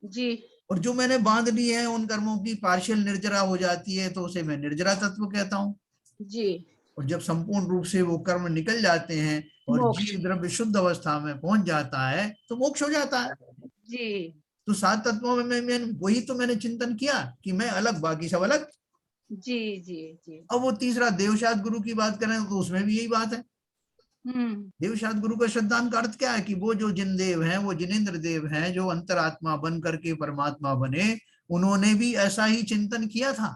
जी और जो मैंने बांध ली है उन कर्मों की पार्शियल निर्जरा हो जाती है तो उसे मैं निर्जरा तत्व कहता हूं। जी और जब संपूर्ण रूप से वो कर्म निकल जाते हैं और मोक्ष। जीव द्रव्य शुद्ध अवस्था में पहुंच जाता है तो मोक्ष हो जाता है। जी तो सात तत्वों में मैं वही तो मैंने चिंतन किया कि मैं अलग बाकी सब अलग। जी जी जी अब वो तीसरा देवशाद गुरु की बात करें तो उसमें भी यही बात है। देवशाद गुरु का श्रद्धांत का अर्थ क्या है कि वो जो जिन देव हैं, वो जिनेन्द्र देव हैं जो अंतरात्मा बन करके परमात्मा बने, उन्होंने भी ऐसा ही चिंतन किया था।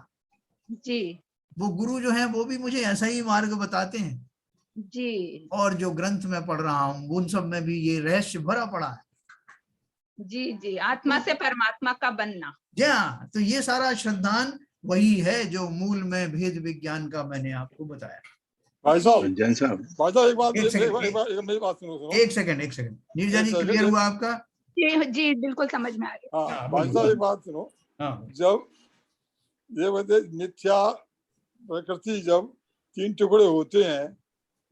जी वो गुरु जो है वो भी मुझे ऐसा ही मार्ग बताते हैं। जी और जो ग्रंथ में पढ़ रहा हूँ उन सब में भी ये रहस्य भरा पड़ा है। जी जी आत्मा से परमात्मा का बनना। जी हाँ, तो ये सारा श्रद्धांत वही है जो मूल में भेद विज्ञान का मैंने आपको बताया। भाई साहब, रंजन साहब, भाई साहब एक बात, एक सेकंड, मेरी बात सुनो। एक सेकंड नीरजा एक जी, सेकंड, क्लियर हुआ आपका? जी जी बिल्कुल समझ में आ गया। हाँ हाँ, भाई बोलिए। साहब एक बात सुनो। हाँ जब ये बोलते मिथ्या प्रकृति जब तीन टुकड़े होते हैं,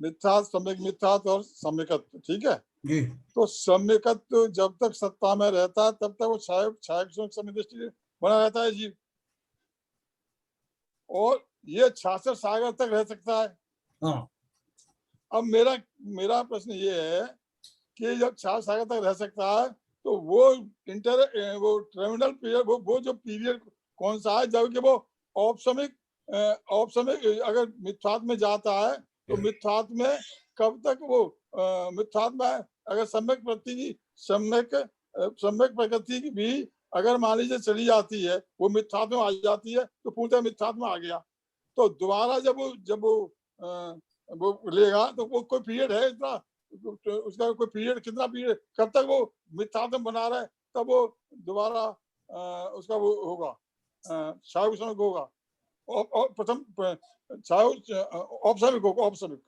मिथ्या, सम्यक मिथ्यात्व और सम्यकत्व, ठीक है? जी तो सम्यकत्व जब तक सत्ता में रहता है तब तक वो छाया समय दृष्टि बना रहता है जीव, और ये 66 सागर तक रह सकता है। हाँ अब मेरा प्रश्न ये है कि जब 66 सागर तक रह सकता है तो वो वो टर्मिनल पीरियड, वो जो पीरियड कौन सा है जबकि वो औपसमिक अगर मिथ्यात्व में जाता है तो मिथ्यात्व में कब तक वो मिथ्यात्व में अगर सम्यक प्रकृति की भी अगर मान लीजिए चली जाती है, वो मिथ्यात्व में आ जाती है तो पूर्णतः मिथ्यात्व में आ गया, तो दोबारा जब वो लेगा तो वो कोई पीरियड है इतना, उसका कोई पीरियड, कितना पीरियड, कब तक वो मिथ्यात्व बना रहा है तब वो दोबारा उसका वो होगा शायद होगा, और प्रथम औपसमिक होगा, औपसमिक।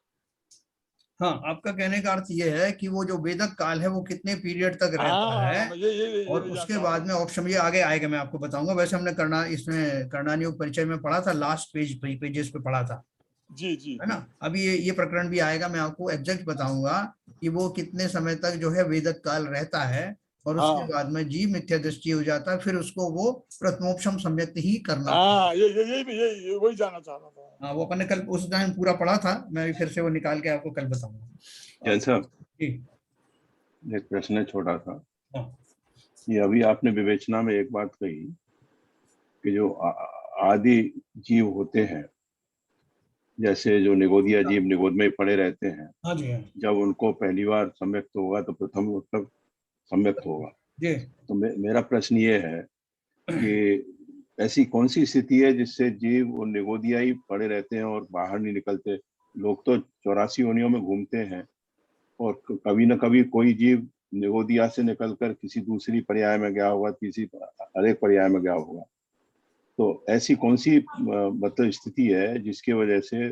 हाँ, आपका कहने का अर्थ ये है कि वो जो वेदक काल है वो कितने पीरियड तक रहता है, और उसके बाद में ऑप्शन ये आगे आएगा, मैं आपको बताऊंगा। वैसे हमने इसमें कर्णानुयोग परिचय में पढ़ा था, लास्ट पेजेस पे पढ़ा था, जी जी, है ना। अभी ये प्रकरण भी आएगा, मैं आपको एग्जैक्ट बताऊंगा कि वो कितने समय तक जो है वेदक काल रहता है, और उसके बाद में जीव मिथ्या दृष्टि हो जाता है, फिर उसको वो प्रथमोपशम सम्यक्त ही करना। हाँ ये वही जानना चाह रहा था। हाँ, वो अपन ने कल उस टाइम पूरा पढ़ा था, मैं फिर से वो निकाल के आपको कल बताऊंगा। जैन साहब, जी एक प्रश्न छोटा था हाँ कि अभी आपने विवेचना में एक बात कही कि जो आदि जीव होते हैं, जैसे जो निगोदिया जीव निगोद में पड़े रहते हैं, हाँ जी हाँ जब उनको पहली बार सम्यक्त होगा तो प्रथम मतलब सम्यक्त होगा, जी तो मेरा प्रश्न ये है कि ऐसी कौन सी स्थिति है जिससे जीव और निगोदिया ही पड़े रहते हैं और बाहर नहीं निकलते? लोग तो 84 योनियों में घूमते हैं और कभी न कभी कोई जीव निगोदिया से निकलकर किसी दूसरी पर्याय में गया होगा, तीसरी अनेक पर्याय में गया होगा। तो ऐसी कौन सी मतलब स्थिति है जिसकी वजह से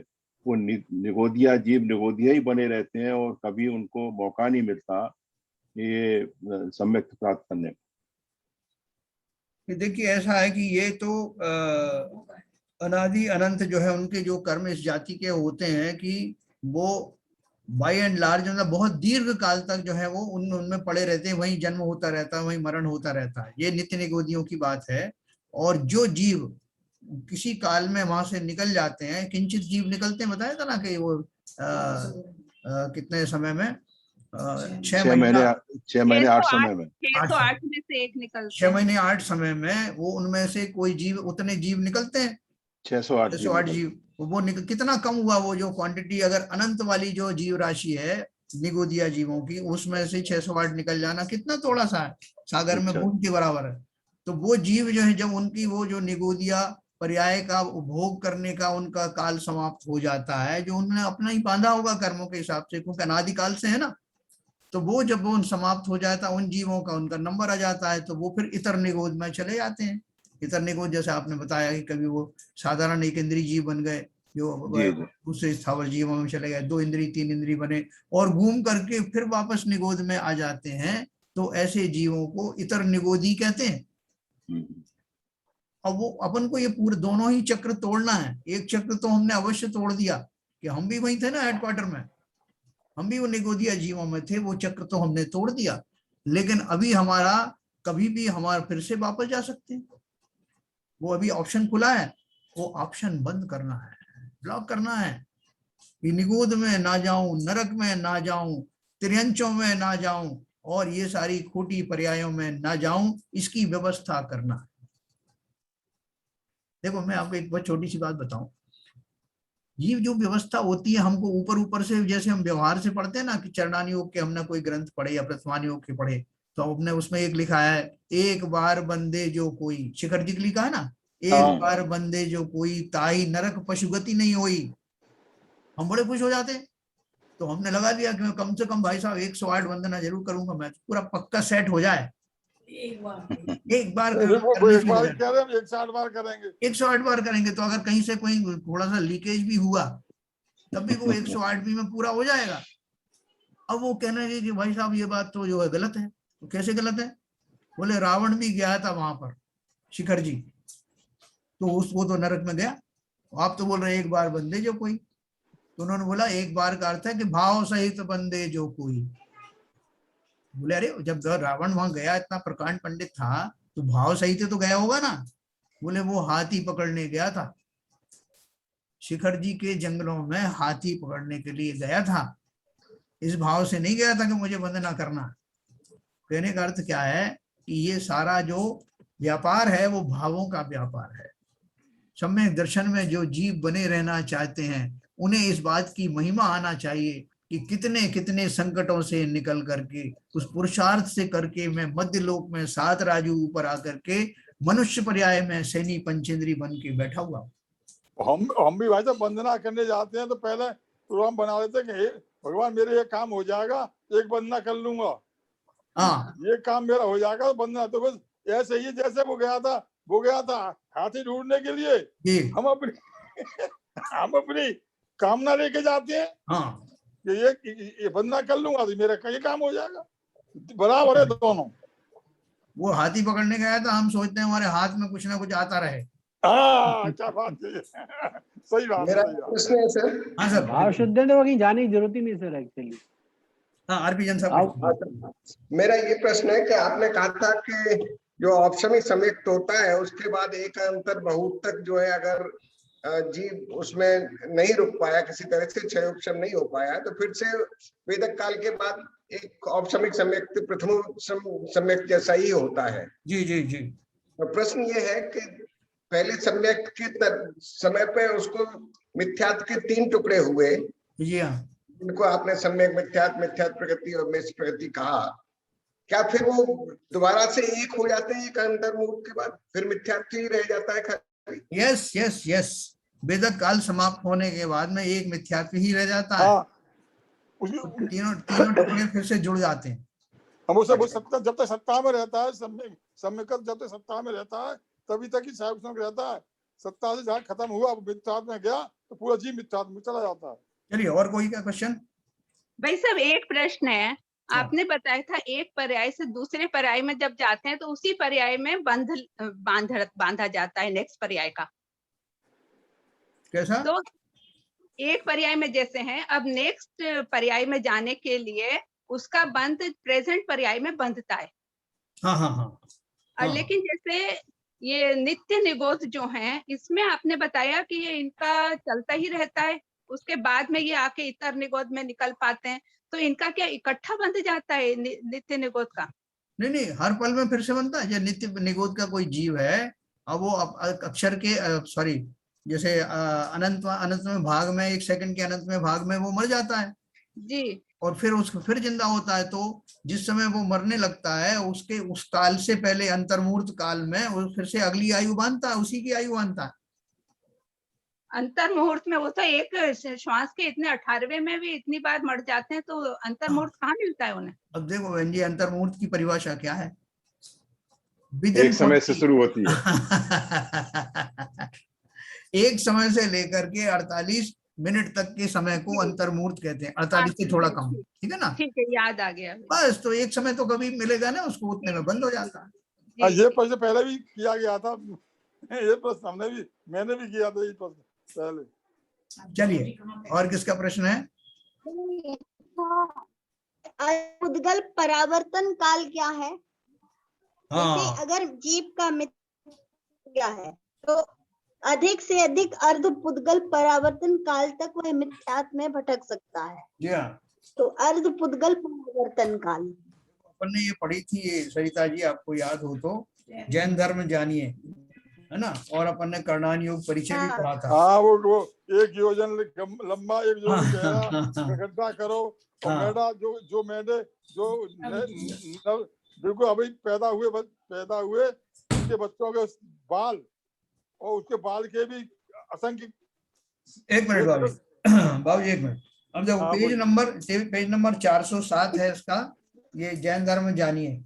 वो निगोदिया जीव निगोदिया ही बने रहते हैं और कभी उनको मौका नहीं मिलता ये सम्यक्त प्राप्त करने का? देखिए ऐसा है कि ये तो अनादि अनंत जो है उनके जो कर्म इस जाति के होते हैं कि वो बाय एंड लार्ज मतलब बहुत दीर्घ काल तक जो है वो उनमें पड़े रहते हैं, वहीं जन्म होता रहता है, वहीं मरण होता रहता है। ये नित्य निगोदियों की बात है। और जो जीव किसी काल में वहां से निकल जाते हैं, किंचित जीव निकलते हैं, बताया था ना कि वो कितने समय में 6 महीने 8 समय में 608 में से एक निकलते 6 महीने 8 समय में वो उनमें से कोई जीव, उतने जीव निकलते हैं 608 जीव। वो कितना कम हुआ वो जो क्वांटिटी, अगर अनंत वाली जो जीव राशि है निगोदिया जीवों की, उसमें से 608 निकल जाना कितना थोड़ा सा है, सागर में बूंद के बराबर है। तो वो जीव जो है जब उनकी वो जो निगोदिया पर्याय का उपभोग करने का उनका काल समाप्त हो जाता है, जो उन्होंने अपना ही बांधा होगा कर्मों के हिसाब से, क्योंकि अनादिकाल से है ना, तो वो जब वो समाप्त हो जाता है उन जीवों का उनका नंबर आ जाता है, तो वो फिर इतर निगोद में चले जाते हैं। इतर निगोद जैसे आपने बताया कि कभी वो साधारण एक इंद्रिय जीव बन गए, जो दूसरे स्थावर जीवों में चले गए, 2 इंद्रिय 3 इंद्रिय बने और घूम करके फिर वापस निगोद में आ जाते हैं। तो ऐसे जीवों को इतर निगोदी कहते हैं। अब वो अपन को ये पूरे दोनों ही चक्र तोड़ना है। एक चक्र तो हमने अवश्य तोड़ दिया कि हम भी वही थे ना हेडक्वार्टर में, हम भी वो निगोदिया जीवों में थे, वो चक्र तो हमने तोड़ दिया। लेकिन अभी हमारा कभी भी हमारा फिर से वापस जा सकते हैं, वो अभी ऑप्शन खुला है, वो ऑप्शन बंद करना है, ब्लॉक करना है कि निगोद में ना जाऊं, नरक में ना जाऊं, त्रियंचों में ना जाऊं और ये सारी खोटी पर्यायों में ना जाऊं, इसकी व्यवस्था करना है। देखो मैं आपको एक बहुत छोटी सी बात बताऊं, ये जो व्यवस्था होती है हमको ऊपर ऊपर से, जैसे हम व्यवहार से पढ़ते हैं ना कि चरणानी योग के हमने कोई ग्रंथ पढ़े या प्रथमान योग के पढ़े, तो हमने उसमें एक लिखा है, एक बार बंदे जो कोई, शिखर जी लिखा है ना, एक बार बंदे जो कोई ताई नरक पशुगति नहीं हुई। हम बड़े खुश हो जाते हैं, तो हमने लगा लिया कि मैं कम से कम भाई साहब 108 वंदना जरूर करूंगा, मैं पूरा पक्का सेट हो जाए। एक बार 108 बार करेंगे, 108 बार करेंगे, तो अगर कहीं से कोई थोड़ा सा लीकेज भी हुआ तब भी वो 108 भी में पूरा हो जाएगा। अब वो कहने लगे कि भाई साहब ये बात तो जो है गलत है। तो कैसे गलत है? बोले रावण भी गया था वहां पर, शिखर जी, तो वो तो नरक में गया, आप तो बोल रहे एक बार बंदे जो कोई। तो उन्होंने बोला एक बार का अर्थ है कि भाव सहित बंदे जो कोई। बोले अरे जब रावण वहां गया, इतना प्रकांड पंडित था, तो भाव सहित तो गया होगा ना। बोले वो हाथी पकड़ने गया था, शिखर जी के जंगलों में हाथी पकड़ने के लिए गया था, इस भाव से नहीं गया था कि मुझे वंदना करना। कहने का अर्थ क्या है कि ये सारा जो व्यापार है वो भावों का व्यापार है। सम्यक दर्शन में जो जीव बने रहना चाहते हैं उन्हें इस बात की महिमा आना चाहिए कि कितने कितने संकटों से निकल करके उस पुरुषार्थ से करके मैं मध्य लोक में 7 राजू ऊपर आकर के मनुष्य पर्याय में सैनी पंचेंद्री बन के बैठा हुआ। हम भी भाई साहब वंदना करने जाते हैं तो पहले प्रोग्राम बना लेते हैं कि भगवान मेरे ये काम हो जाएगा, एक वंदना कर लूंगा, हाँ ये काम मेरा हो जाएगा तो वंदना। तो बस ऐसे ही जैसे वो गया था हाथी ढूंढने के लिए, हम अपनी कामना लेके जाते हैं, हाँ ये वंदना कर लूंगा तो मेरा ये काम हो जाएगा। बराबर है दोनों। वो हाथी पकड़ने गया था, हम सोचते हैं हमारे हाथ में कुछ ना कुछ आता रहे। क्या बात है, सही बात है। प्रश्न है सर। हाँ सर, भाव शुद्ध है तो कहीं जाने की जरूरत ही नहीं सर एक्चुअली। हाँ आरपी जन साहब, मेरा ये प्रश्न है कि आपने कहा था कि जो औपशमिक सम्यक्त होता है उसके बाद एक अंतर बहुत तक जो है अगर जीव उसमें नहीं रुक पाया, किसी तरह से क्षयोपशम नहीं हो पाया, तो फिर से वेदक काल के बाद एक औपशमिक सम्यक्त प्रथम सम्यक्त जैसा ही होता है। जी जी जी। तो प्रश्न ये है कि पहले सम्यक्त के समय पे उसको मिथ्यात्व के 3 टुकड़े हुए, जी हाँ, इनको आपने सम्यक मिथ्यात्व, मिथ्यात्व प्रकृति और मिश्र प्रकृति कहा। क्या फिर वो दोबारा से एक हो जाते हैं एक अंतर मुहूर्त के बाद, फिर मिथ्यात्व ही रह जाता है खाली? यस यस यस, वेदक काल समाप्त होने के बाद में एक मिथ्यात्व ही रह जाता है, हाँ उसकी तीनों तीनों टुकड़े फिर से जुड़ जाते हैं। हम उसे वो सत्ता जब तक सत्ता में रहता है, सम्यक जब तक सत्ता में रहता है तभी तक ही साहब रहता है। सत्ता से जहाँ खत्म हुआ वो मिथ्यात्व में गया तो पूरा जीव मिथ्यात्व में चला जाता है। चलिए और कोई क्या क्वेश्चन? भाई साहब एक प्रश्न है, आपने बताया था एक पर्याय से दूसरे पर्याय में जब जाते हैं तो उसी पर्याय में बांधा जाता है नेक्स्ट पर्याय का। कैसा? तो एक पर्याय में जैसे हैं, अब नेक्स्ट पर्याय में जाने के लिए उसका बंध प्रेजेंट पर्याय में बंधता है। हाँ हाँ हाँ, और लेकिन जैसे ये नित्य निगोद जो हैं, इसमें आपने बताया कि ये इनका चलता ही रहता है, उसके बाद में ये आके इतर निगोद में निकल पाते हैं, तो इनका क्या इकट्ठा बंध जाता है नित्य निगोद का? नहीं नहीं, हर पल में फिर से बनता है। जो नित्य निगोद का कोई जीव है, अब वो अक्षर के सॉरी जैसे अनंत अनंत में भाग में, एक सेकंड के अनंत में भाग में वो मर जाता है जी, और फिर उसको फिर जिंदा होता है। तो जिस समय वो मरने लगता है उसके उस काल से पहले अंतर्मूर्त काल में वो फिर से अगली आयु बांधता है, उसी की आयु बांधता है। अंतर मुहूर्त में वो तो एक श्वास के इतने 18वें में भी इतनी बार मर जाते हैं, तो अंतर मुहूर्त कहाँ मिलता है उन्हें? अब देखो बहन जी, अंतर्मुहूर्त की परिभाषा क्या है? एक समय से शुरू होती है। एक समय से लेकर के 48 मिनट तक के समय को अंतर्मुहूर्त कहते हैं, 48 से थोड़ा कम, ठीक है ना? ठीक है, याद आ गया। बस, तो एक समय तो कभी मिलेगा ना उसको, उतने में बंद हो जाता है। ये प्रश्न पहले भी किया गया था, ये प्रश्न मैंने भी किया था ये प्रश्न पहले। चलिए और किसका प्रश्न है? उद्गल परावर्तन काल क्या है? जैसे हाँ, अगर जीव का मिथ्या क्या है तो अधिक से अधिक अर्ध पुद्गल परावर्तन काल तक वह मिथ्यात्व में भटक सकता है। जी हाँ, तो अर्ध पुद्गल परावर्तन काल अपन ने ये पढ़ी थी ये सरिता जी, आपको याद हो तो, जैन धर्म जानिए, है ना? और अपन ने कर्णान योग परिचय भी पढ़ा था। हाँ वो एक योजन लंबा एक योजन गहरा गड्ढा करो और मेढा जो मेढे जो बिल्कुल अभी पैदा हुए उसके बच्चों के बाल और उसके बाल के भी असंख्य। एक मिनट बाबू जी, एक मिनट। अब देखो पेज नंबर 407 है इसका, ये जैन धर्म जानिए।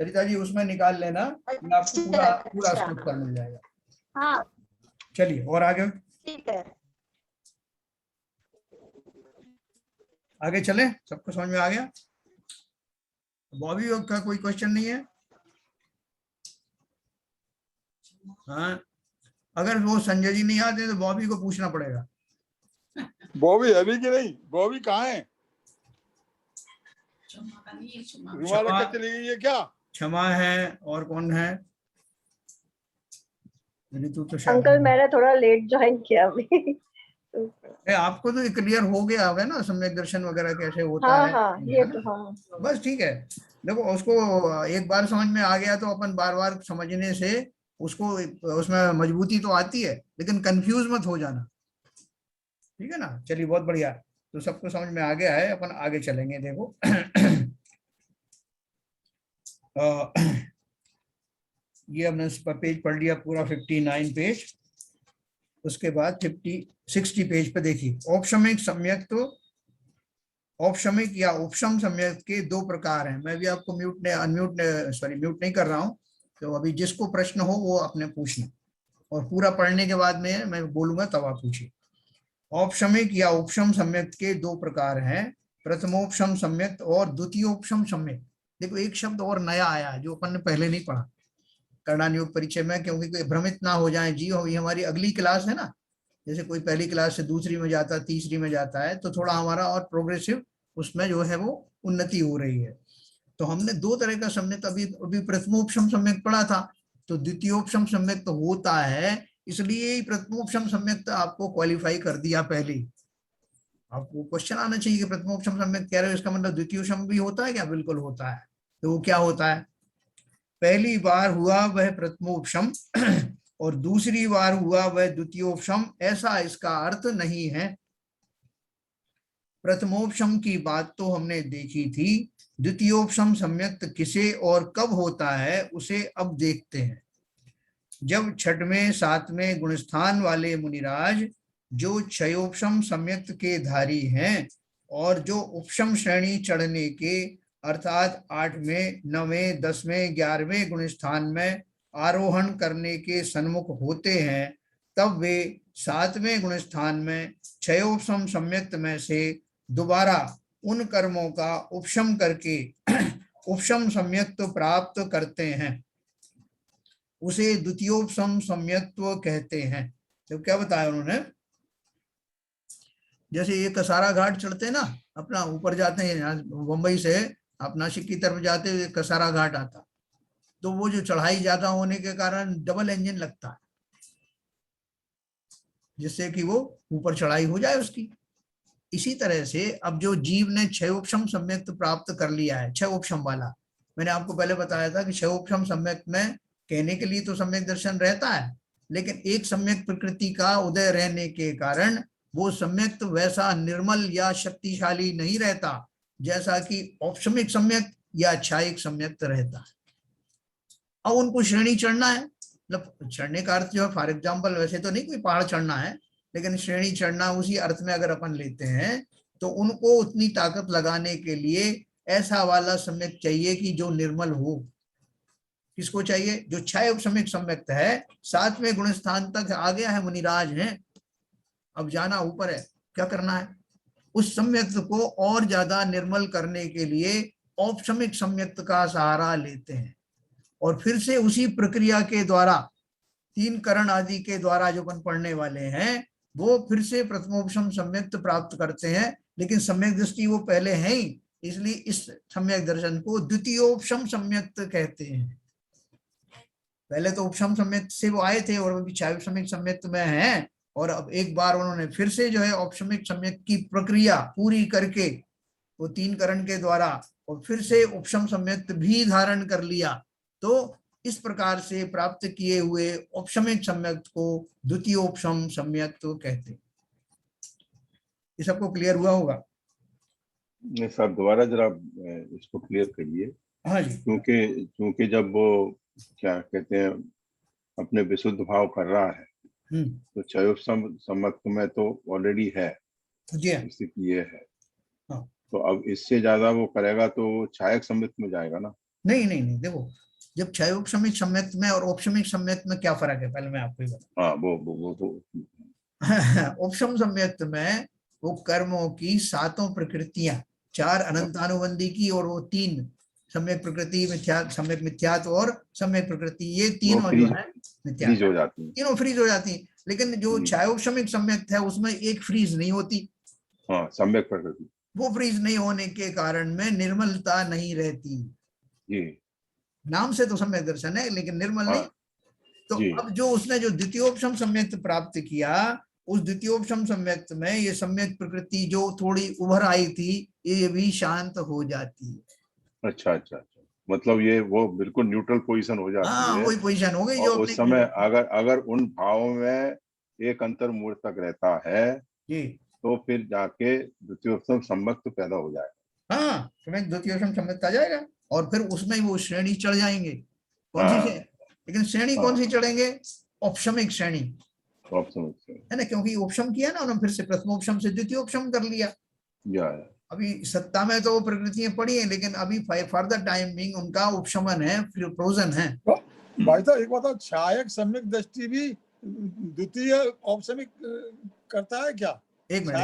सरिता जी उसमें निकाल लेना, आपको पूरा स्ट्रक्चर मिल जाएगा। हाँ चलिए और आगे, ठीक है। आगे चले, सबको समझ में आ गया? बॉबी का कोई क्वेश्चन नहीं है? हाँ, अगर वो संजय जी नहीं आते तो बॉबी को पूछना पड़ेगा। बॉबी है भी कि नहीं? बॉबी कहाँ है? चली गई है क्या? क्षमा है, और कौन है? ऋतु तो अंकल मैंने थोड़ा लेट ज्वाइन किया अभी। आपको तो क्लियर हो गया होगा ना सम्यक दर्शन वगैरह कैसे होता हाँ, है? हाँ, ये तो हाँ। बस ठीक है। देखो उसको एक बार समझ में आ गया तो अपन बार बार समझने से उसको उसमें मजबूती तो आती है, लेकिन कंफ्यूज मत हो जाना, ठीक है ना? चलिए बहुत बढ़िया, तो सबको समझ में आ गया है, अपन आगे चलेंगे। देखो ये हमने पेज पढ़ लिया पूरा 59 पेज। उसके बाद 60 पेज पे देखिए, औपशमिक सम्यक, तो औपशमिक या उपशम सम्यक के दो प्रकार हैं। मैं भी आपको म्यूट नहीं कर रहा हूं, तो अभी जिसको प्रश्न हो वो अपने पूछना, और पूरा पढ़ने के बाद में मैं बोलूंगा तब आप पूछिए। औपशमिक या उपशम सम्यक के दो प्रकार हैं, प्रथमोपशम सम्यक और द्वितीयोपशम सम्यक। देखो एक शब्द और नया आया जो अपन ने पहले नहीं पढ़ा कर्णान योग परिचय में, क्योंकि कोई भ्रमित ना हो जाए जी, ये हमारी अगली क्लास है ना, जैसे कोई पहली क्लास से दूसरी में जाता है, तीसरी में जाता है, तो थोड़ा हमारा और प्रोग्रेसिव उसमें जो है वो उन्नति हो रही है। तो हमने दो तरह का सम्यक अभी प्रथमोपशम सम्यक पढ़ा था, तो द्वितीयोपशम सम्यक तो होता है, इसलिए प्रथमोपशम सम्यक तो आपको क्वालिफाई कर दिया पहले। आपको क्वेश्चन आना चाहिए कि प्रथमोपशम सम्यक कह रहे हो, इसका मतलब द्वितीयोपशम भी होता है क्या? बिल्कुल होता है। तो वो क्या होता है? पहली बार हुआ वह प्रथमोपशम और दूसरी बार हुआ वह द्वितीयोपशम, ऐसा इसका अर्थ नहीं है। प्रथमोपशम की बात तो हमने देखी थी, द्वितीयोपशम सम्यक्त किसे और कब होता है उसे अब देखते हैं। जब छठवें सातवें गुणस्थान वाले मुनिराज जो क्षयोपशम सम्यक्त के धारी हैं और जो उपशम श्रेणी चढ़ने के अर्थात 8वें 9वें 10वें 11वें गुणस्थान में आरोहण करने के सन्मुख होते हैं, तब वे 7वें गुणस्थान में क्षयोपशम सम्यक्त में से दोबारा उन कर्मों का उपशम करके उपशम सम्यक्त प्राप्त करते हैं। उसे द्वितीयोपशम सम्यक्त्व कहते हैं। तो क्या बताया उन्होंने, जैसे ये कसारा घाट चढ़ते हैं ना, अपना ऊपर जाते हैं, यहाँ मुंबई से आप नासिक की तरफ जाते हुए कसारा घाट आता, तो वो जो चढ़ाई ज्यादा होने के कारण डबल इंजन लगता है, जिससे कि वो ऊपर चढ़ाई हो जाए उसकी। इसी तरह से अब जो जीव ने क्षयोपशम सम्यक्त प्राप्त कर लिया है, क्षयोपशम वाला, मैंने आपको पहले बताया था कि क्षयोपशम सम्यक्त में कहने के लिए तो सम्यक दर्शन रहता है, लेकिन एक सम्यक प्रकृति का उदय रहने के कारण वो सम्यक्त वैसा निर्मल या शक्तिशाली नहीं रहता जैसा कि औपशमिक सम्यक्त या क्षायिक सम्यक्त रहता है। अब उनको श्रेणी चढ़ना है, मतलब चढ़ने का अर्थ जो है, फॉर एग्जाम्पल वैसे तो नहीं कोई पहाड़ चढ़ना है, लेकिन श्रेणी चढ़ना उसी अर्थ में अगर अपन लेते हैं, तो उनको उतनी ताकत लगाने के लिए ऐसा वाला सम्यक चाहिए कि जो निर्मल हो। किसको चाहिए? जो क्षय उपशमिक सम्यक्त है, 7वें गुण स्थान तक आ गया है, मुनिराज हैं, अब जाना ऊपर है, क्या करना है? उस सम्यक्त को और ज्यादा निर्मल करने के लिए औपशमिक सम्यक्त का सहारा लेते हैं और फिर से उसी प्रक्रिया के द्वारा 3 करण आदि के द्वारा जो अपन पढ़ने वाले हैं, वो फिर से प्रथमोपशम सम्यक्त प्राप्त करते हैं। लेकिन सम्यक दृष्टि वो पहले है ही, इसलिए इस सम्यक दर्शन को द्वितीयोपशम सम्यक्त कहते हैं। पहले तो उपशम सम्यक्त से वो आए थे और अभी क्षयोपशमिक सम्यक्त में हैं, और अब एक बार उन्होंने फिर से जो है औपशमिक सम्यक्त की प्रक्रिया पूरी करके वो 3 करण के द्वारा और फिर से उपशम सम्यक्त भी धारण कर लिया। तो इस प्रकार से प्राप्त किए हुए औपशमिक सम्यक्त को द्वितीयोपशम सम्यक्त कहते हैं। ये सबको क्लियर हुआ होगा? साहब दोबारा जरा इसको क्लियर करिए। हाँ जी। क्योंकि जब वो क्या कहते हैं अपने विशुद्ध भाव कर रहा है, तो क्षयोपशम सम्यक्त में तो ऑलरेडी है, स्थिति ये है। हाँ। तो अब इससे ज्यादा वो करेगा तो क्षयक सम्यक्त में जाएगा ना? नहीं, देखो, जब क्षयोपशमिक सम्यक्त में और औपशमिक सम्यक्त में क्या फर्क है, पहले मैं आपको ही बता। हाँ, वो तो औपशम सम्यक्त में वो कर्मों की 7 प्रकृतियां, 4 अनंतानुबंधी की और वो 3 सम्यक प्रकृति, सम्यक मिथ्यात्व और सम्यक प्रकृति, ये तीनों जो है फ्रीज हो जाती है, तीनों फ्रीज हो जाती है। लेकिन जो क्षयोपशमिक सम्यक्त है उसमें एक फ्रीज नहीं होती। हाँ, सम्यक प्रकृति वो फ्रीज नहीं होने के कारण में निर्मलता नहीं रहती। जी, नाम से तो सम्यक दर्शन है लेकिन निर्मल नहीं। तो अब जो उसने जो द्वितीयोपशम सम्यक्त प्राप्त किया, उस द्वितीयोपशम सम्यक्त में ये सम्यक प्रकृति जो थोड़ी उभर आई थी, ये भी शांत हो जाती है। अच्छा, मतलब ये वो बिल्कुल न्यूट्रल पोजीशन हो जाती है। वही पोजीशन हो गई जो उस समय अगर उन भावों में एक अंतर मूर्त तक रहता है जी, तो फिर जाके द्वितीयोपशम सम्यक्त पैदा हो जाएगा। हाँ, द्वितीयोपशम सम्यक्त आ जाएगा और फिर उसमें वो श्रेणी चढ़ जाएंगे। कौन सी से? लेकिन श्रेणी कौन सी चढ़ेंगे? औपशमिक श्रेणी है ना, क्योंकि उपशम किया ना उन्होंने, फिर से प्रथमोपशम से द्वितीयोपशम कर लिया। अभी सत्ता में तो वो प्रकृतियां पड़ी हैं, लेकिन अभी फर्दर टाइम बिंग उनका उपशमन है, फिर फ्रोजन है। भाई साहब एक बताओ, क्षायक सम्यक दृष्टि भी द्वितीय औपशमिक करता है क्या? एक मिनट,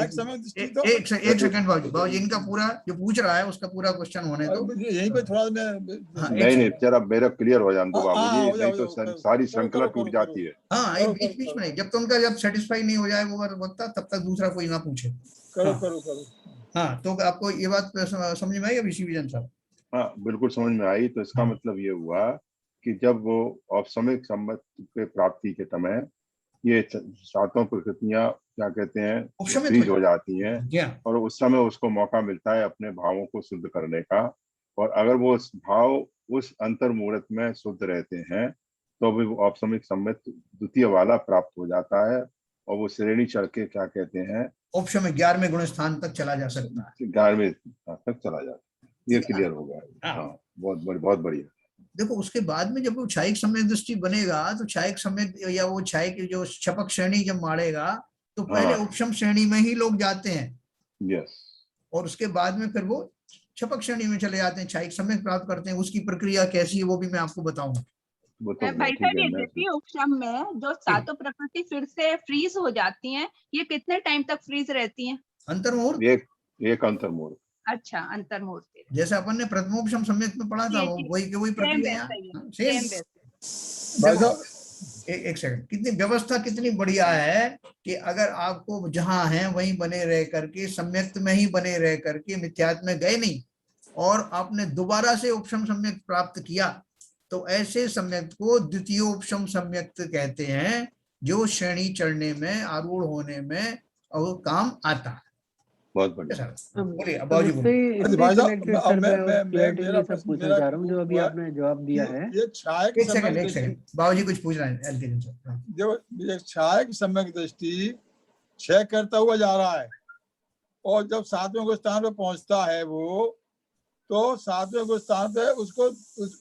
एक सेकंड बाबूजी, इनका पूरा जो पूछ रहा है उसका पूरा क्वेश्चन होने दो। यहीं पे थोड़ा नहीं, जरा मेरा क्लियर हो जाने दो बाबूजी, नहीं तो सारी श्रृंखला टूट जाती है। हाँ, एक बीच में जब तक उनका जब सेटिस्फाई नहीं हो जाए वो वक्त, तब तक दूसरा कोई ना पूछे। करो। हाँ, तो आपको ये बात समझ में आई अभी विजन साहब? हाँ, बिल्कुल समझ में आई। तो इसका मतलब ये हुआ कि जब वो औपशमिक सम्यक्त के प्राप्ति के समय ये 7 प्रकृतियां क्या कहते हैं फ्रीज हो जाती हैं, और उस समय उसको मौका मिलता है अपने भावों को शुद्ध करने का। और अगर वो भाव उस अंतर मुहूर्त में शुद्ध रहते हैं तो भी वो औपशमिक सम्यक्त द्वितीय वाला प्राप्त हो जाता है, और वो श्रेणी चढ़ के क्या कहते हैं औपशमिक 11वें गुण स्थान तक चला जा सकता है। 11वें तक चला जाता है। ये क्लियर हो गया। हाँ, बहुत बढ़िया। देखो उसके बाद में जब वो क्षायिक सम्यक दृष्टि बनेगा तो क्षायिक सम्यक या वो क्षायिक जो क्षपक श्रेणी जब मारेगा तो पहले हाँ। उपशम श्रेणी में ही लोग जाते हैं यस। और उसके बाद में फिर वो क्षपक श्रेणी में चले जाते हैं, क्षायिक सम्यक प्राप्त करते हैं। उसकी प्रक्रिया कैसी है वो भी मैं आपको बताऊंगा। भाई साहब ये द्वितीय उपशम में जो सातों प्रकृति फिर से फ्रीज हो जाती हैं, ये कितने टाइम तक फ्रीज रहती हैं? अंतर्मुहूर्त, एक अंतर्मुहूर्त। अच्छा, अंतर्मुहूर्त। जैसे अपन ने प्रथमोपशम सम्यक में पढ़ा था वो वही प्रक्रिया सेम। भाई साहब एक सेकंड, कितनी व्यवस्था कितनी बढ़िया है कि अगर आपको जहां हैं वहीं बने रह करके सम्यक्त में ही बने रह करके मिथ्यात्व में गए नहीं और आपने दोबारा से उपशम सम्यक प्राप्त किया तो ऐसे सम्यक्त को द्वितीय उपशम सम्यक्त कहते हैं, जो श्रेणी चढ़ने में आरूढ़ होने में और काम आता है। बहुत बढ़िया। बोलिए बाबूजी बोलिए। भाई साहब मेरा सब पूछना चाह रहा हूँ जो अभी आपने जवाब दिया है। ये क्षायक एक सेकंड बाबूजी कुछ पूछ रहे हैं एलकेजी से। जो ये क्षायक सम्यक दृष्टि क्षय करता हुआ जा रहा है और जब सातवें स्थान पे पहुंचता है वो, तो सातवें स्थान पे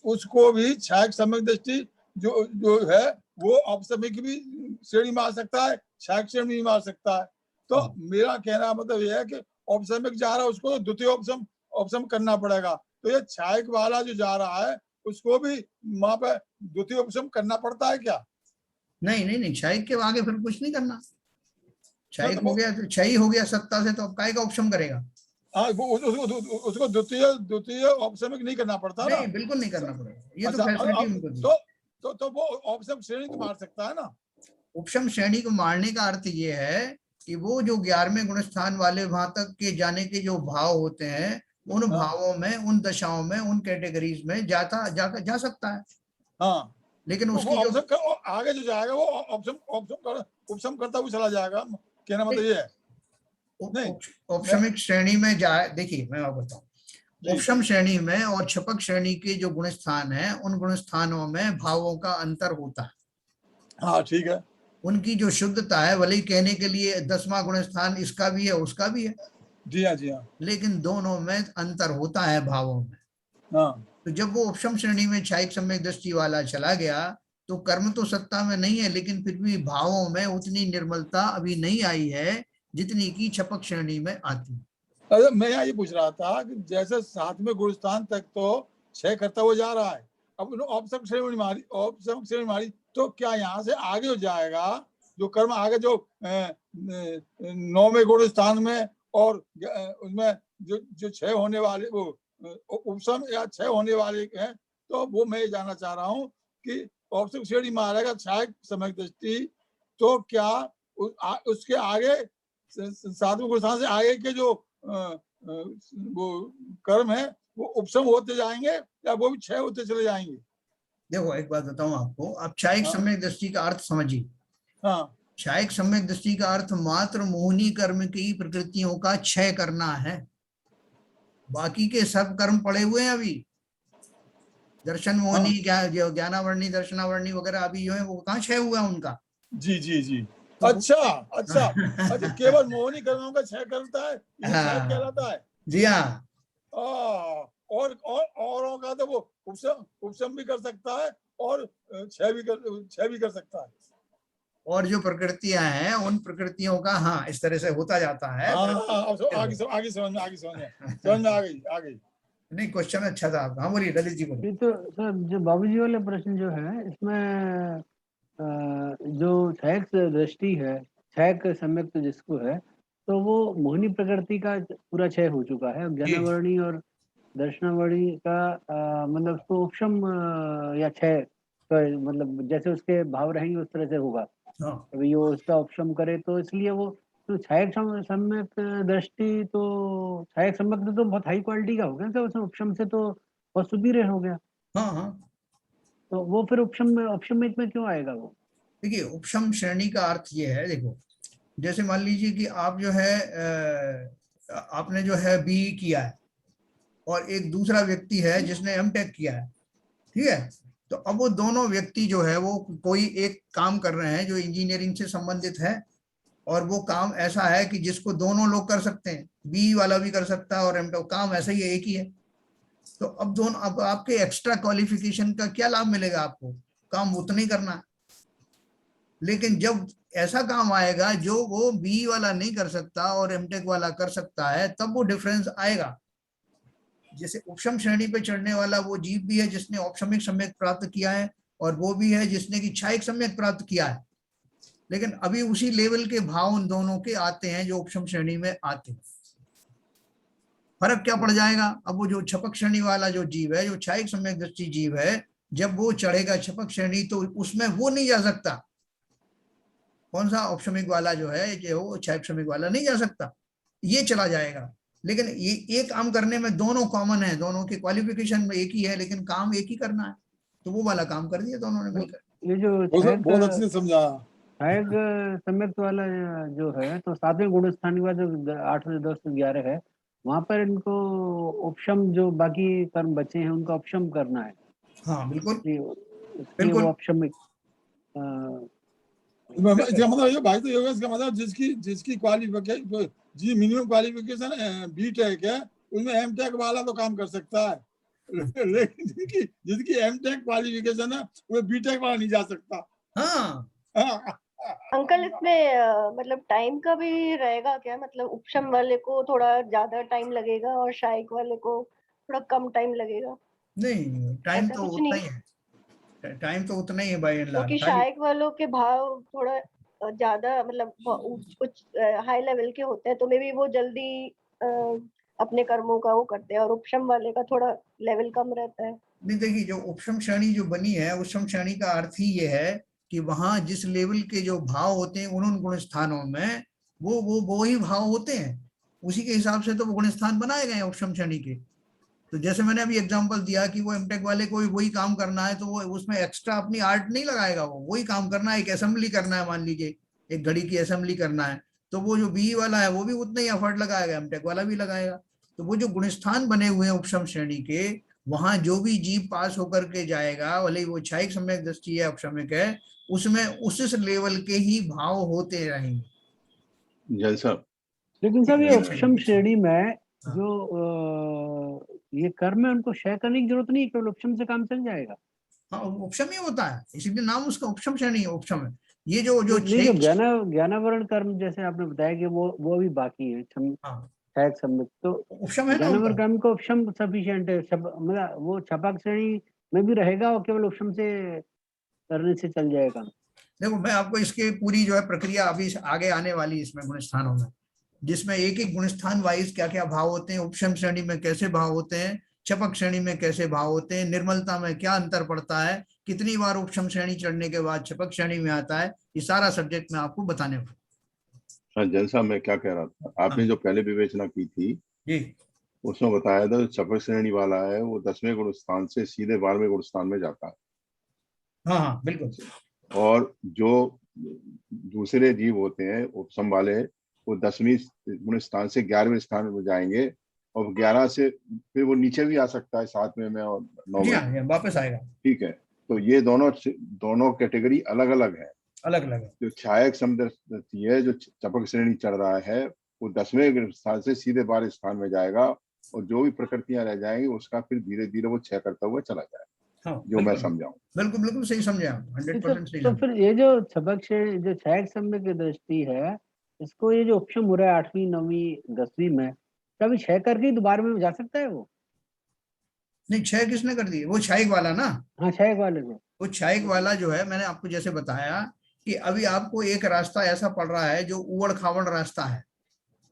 उसको भी क्षायक सम्यक दृष्टि जो है वो अपसमिक भी श्रेणी में आ सकता है, क्षायक श्रेणी में आ सकता है। तो मेरा कहना मतलब यह है कि औपसमिक जा रहा है उसको द्वितीय औपसम करना पड़ेगा। तो ये क्षायक वाला जो जा रहा है उसको भी वहां पे द्वितीय औपसम करना पड़ता है क्या? नहीं, क्षायक के आगे फिर कुछ नहीं करना। क्षायक हो गया तो क्षय हो गया सत्ता से, तो अब काय का औपसम करेगा? हाँ, उसको द्वितीय औपसमिक नहीं करना पड़ता ना? नहीं, बिल्कुल नहीं करना पड़ेगा। ये तो फैसिलिटी उनको दी। तो वो औपसम श्रेणी को मार सकता है ना? उपशम श्रेणी को मारने का अर्थ ये है कि वो जो 11वें गुण स्थान वाले वहां तक के जाने के जो भाव होते हैं उन भावों में, उन दशाओं में, उन कैटेगरीज में जा सकता है। हाँ, लेकिन तो उसकी जो आगे जो जाएगा वो उपशम करता हुआ चला जाएगा। कहना मतलब ये है। औपशमिक श्रेणी में जाए, देखिए मैं आपको बताऊं, उपशम श्रेणी में और क्षपक श्रेणी के जो गुण स्थान है उन गुण स्थानों में भावों का अंतर होता है। हाँ ठीक है। उनकी जो शुद्धता है, भले ही कहने के लिए 10वां गुण स्थान इसका भी है उसका भी है, जी हाँ जी हाँ, लेकिन दोनों में अंतर होता है भावों में। हाँ। तो जब वो उपशम श्रेणी में क्षायिक सम्यक दृष्टि वाला चला गया तो कर्म तो सत्ता में नहीं है, लेकिन फिर भी भावों में उतनी निर्मलता अभी नहीं आई है जितनी की क्षपक श्रेणी में आती है। अरे मैं ये पूछ रहा था कि जैसे 7वें गुण स्थान तक तो क्षय करता हुआ जा रहा है, अब औपसम श्रेणी मारी तो क्या यहाँ से आगे हो जाएगा जो कर्म आगे जो 9वें गुण स्थान में और उसमें जो क्षय होने वाले वो उपशम या क्षय होने वाले हैं, तो वो मैं जानना चाह रहा हूँ कि औपसम श्रेणी मारेगा क्षायक सम्यक दृष्टि, तो क्या उसके आगे 7वें गुण स्थान से आगे के जो वो कर्म है वो उपशम होते जाएंगे या वो भी क्षय होते चले जाएंगे? देखो एक बात बताऊं आपको, आप क्षायिक सम्यक दृष्टि का अर्थ समझिए। हाँ, क्षायिक सम्यक दृष्टि का अर्थ मात्र मोहिनी कर्म की प्रकृतियों का क्षय करना है। बाकी के सब कर्म पड़े हुए हैं अभी। दर्शन मोहिनी, ज्ञानावर्णी, दर्शनावर्णी वगैरह अभी जो है वो कहाँ क्षय हुआ है उनका? जी जी जी। अच्छा, केवल मोहिनी कर्मों का क्षय करता है, ये क्षय कहलाता है। जी हाँ। और औरों का तो वो उपशम भी कर सकता है और क्षय भी कर सकता है। और जो प्रकृतियां हैं उन प्रकृतियों का हाँ इस तरह से होता जाता है। आगे समझ में आ गई। नहीं, क्वेश्चन अच्छा था आपका। हाँ बोलिए ललित जी बोलिए। तो सर जो बाबूजी वाला प्रश्न जो है इसमें जो क्षयक दृष्टि है, क्षयक सम्यक तो जिसको है, तो वो मोहिनी प्रकृति का पूरा क्षय हो चुका है। ज्ञानावर्णी और दर्शनावर्णी का मतलब उसको उपशम या क्षय मतलब जैसे उसके भाव रहेंगे उस तरह से होगा। अभी वो उसका उपशम करे तो इसलिए वो तो क्षयक सम्यक दृष्टि, तो क्षयक सम्यक तो बहुत हाई क्वालिटी का हो गया, तो उसमें उपशम से तो बहुत सुपीरियर हो गया। हाँ, तो वो फिर उपशम में क्यों आएगा वो? देखिए उपशम श्रेणी का अर्थ ये है, देखो जैसे मान लीजिए कि आप जो है आपने जो है बीई किया है और एक दूसरा व्यक्ति है जिसने एमटेक किया है, ठीक है? तो अब वो दोनों व्यक्ति जो है वो कोई एक काम कर रहे हैं जो इंजीनियरिंग से संबंधित है और वो काम ऐसा है कि जिसको दोनों लोग कर सकते हैं, बी वाला भी कर सकता है और एमटेक, काम ऐसा ही एक ही है। तो अब दोनों, अब आपके एक्स्ट्रा क्वालिफिकेशन का क्या लाभ मिलेगा आपको? काम उतना ही करना है। लेकिन जब ऐसा काम आएगा जो वो बी वाला नहीं कर सकता और एमटेक वाला कर सकता है, तब वो डिफरेंस आएगा। जैसे उपशम श्रेणी पे चढ़ने वाला वो जीव भी है जिसने औपशमिक सम्यक प्राप्त किया है, और वो भी है जिसने की क्षायिक सम्यक प्राप्त किया है। लेकिन अभी उसी लेवल के भाव उन दोनों के आते हैं जो उपशम श्रेणी में आते हैं। फर्क क्या पड़ जाएगा? अब वो जो छपक श्रेणी वाला जो जीव है, जो क्षायिक सम्यक दृष्टि जीव है, जब वो चढ़ेगा छपक श्रेणी तो उसमें वो नहीं जा सकता। कौन सा? औपशमिक वाला जो है, जो क्षायिक सम्यक वाला नहीं जा सकता, ये चला जाएगा। लेकिन ये काम करने में दोनों कॉमन है, दोनों के क्वालिफिकेशन में एक ही है, लेकिन काम एक ही करना है, तो वो वाला काम कर दिया दोनों ने मिलकर। ये जो बहुत अच्छे से समझाया। क्षायक सम्यक्त वाला जो है, तो 7वें गुण स्थान के बाद जो 8 से 10 से 11 है, वहां पर इनको उपशम, जो बाकी कर्म बचे हैं उनका उपशम करना है। हाँ बिल्कुल बिल्कुल वो उपशमिक। इसका मतलब ये भाई, तो ये होगा इसका मतलब जिसकी क्वालिफिकेशन, जी मिनिमम क्वालिफिकेशन बीटेक है, उसमें एमटेक वाला तो काम कर सकता है, लेकिन जिसकी एमटेक क्वालिफिकेशन है वो बीटेक वाला नहीं जा सकता। हाँ अंकल, इसमें मतलब टाइम का भी रहेगा क्या? मतलब उपशम वाले को थोड़ा ज्यादा टाइम लगेगा और क्षायिक वाले को थोड़ा कम टाइम लगेगा? नहीं, टाइम ऐसा तो कुछ उतना नहीं? ही है, टाइम तो उतना ही है बाय एंड क्योंकि लार्ज। क्षायिक वालों के भाव थोड़ा ज्यादा, मतलब कुछ हाई लेवल के होते हैं, तो मे बी वो जल्दी अपने कर्मों का वो करते हैं, और उपशम वाले का थोड़ा लेवल कम रहता है। नहीं, देखिए, जो उपशम श्रेणी जो बनी है, उपशम श्रेणी का अर्थ ही ये है कि वहां जिस लेवल के जो भाव होते हैं उन गुण स्थानों में वो ही भाव होते हैं, उसी के हिसाब से तो वो गुण स्थान बनाए गए हैं उपशम श्रेणी के। तो जैसे मैंने अभी एग्जांपल दिया कि वो एमटेक वाले को वही काम करना है, तो वो उसमें एक्स्ट्रा अपनी आर्ट नहीं लगाएगा, वो वही काम करना है। एक असेंबली करना है, मान लीजिए एक घड़ी की असेंबली करना है, तो वो जो बी वाला है वो भी उतना ही एफर्ट लगाएगा, एमटेक वाला भी लगाएगा। तो वो जो गुणस्थान बने हुए हैं उपशम श्रेणी के, वहां जो भी जीव पास होकर के जाएगा, भले ही वो क्षायिक सम्यक दृष्टि है, औपशमिक है, उसमें उस लेवल के ही भाव होते रहेंगे। जैन साहब, लेकिन साहब ये एक उपशम सेकंड। श्रेणी में जो ये कर्म है उनको क्षय करने की जरूरत नहीं, केवल उपशम से काम चल जाएगा। हाँ, उपशम ही होता है, इसीलिए नाम उसका उपशम श्रेणी है, उपशम है। ये जो नहीं, जो ज्ञानावरण कर्म जैसे आपने बताया कि वो भी बाकी है, क्षायक सम्यक, तो उपशम है ना ज्ञानावरण उनका। कर्म को उपशम सफिशिएंट है, मतलब वो छपक श्रेणी में भी रहेगा और केवल उपशम से करने से चल जाएगा। देखो, मैं आपको इसके पूरी जो है प्रक्रिया अभी आगे आने वाली इसमें गुणस्थानों में, जिसमें एक एक गुणस्थान वाइज क्या क्या भाव होते हैं, उपशम श्रेणी में कैसे भाव होते हैं, छपक श्रेणी में कैसे भाव होते हैं, निर्मलता में क्या अंतर पड़ता है, कितनी बार उपशम श्रेणी चढ़ने के बाद छपक श्रेणी में आता है, ये सारा सब्जेक्ट मैं आपको बताने वाला। हाँ जैन साहब, मैं क्या कह रहा था, आपने जो पहले विवेचना की थी जी, उसमें बताया था छपक श्रेणी वाला है वो 10वें गुण स्थान से सीधे 12वें गुण स्थान में जाता है। हाँ हाँ बिल्कुल। और जो दूसरे जीव होते हैं उपशम वाले, वो 10वीं गुण स्थान से 11वें स्थान में जाएंगे, और 11 से फिर वो नीचे भी आ सकता है, 7वें में और 9वें में वापस आएगा। ठीक है, तो ये दोनों कैटेगरी अलग अलग है। अलग अलग है। जो क्षायक समदृष्टि है, जो छपक श्रेणी चढ़ रहा है, वो 10वें स्थान से सीधे 12वें स्थान में जाएगा, और जो भी प्रकृतियां रह जाएंगी उसका फिर धीरे धीरे वो क्षय करता हुआ चला जाएगा। हाँ, जो मैं समझाऊं। बिल्कुल बिल्कुल सही समझे आप, 100% सही। तो फिर ये जो छपक श्रेणी, जो क्षायक सम्यक की दृष्टि है, इसको ये जो उपशम हो रहा है 8वीं 9वीं 10वीं में, कभी क्षय करके दोबारा में जा सकता है वो? नहीं, क्षय किसने कर दी? वो क्षायिक वाला ना। हाँ, क्षयिक वाले में। वो क्षायिक वाला जो है, मैंने आपको जैसे बताया कि अभी आपको एक रास्ता ऐसा पड़ रहा है जो उबड़ खाबड़ रास्ता है,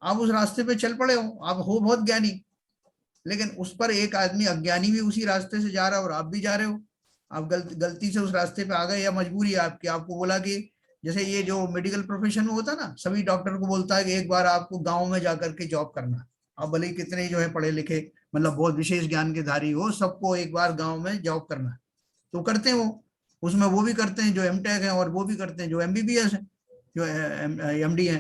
आप उस रास्ते पे चल पड़े हो, आप हो बहुत ज्ञानी, लेकिन उस पर एक आदमी अज्ञानी भी उसी रास्ते से जा रहा है और आप भी जा रहे हो। आप गलती से उस रास्ते पे आ गए, या मजबूरी है आपकी, आपको बोला कि जैसे ये जो मेडिकल प्रोफेशन में होता है ना, सभी डॉक्टर को बोलता है कि एक बार आपको गाँव में जाकर के जॉब करना है। आप भले ही कितने जो है पढ़े लिखे, मतलब बहुत विशेष ज्ञान के धारी हो, सबको एक बार गाँव में जॉब करना है, तो करते हैं वो। उसमें वो भी करते हैं जो एमटेक है, और वो भी करते हैं जो एमबीबीएस है, जो एमडी है।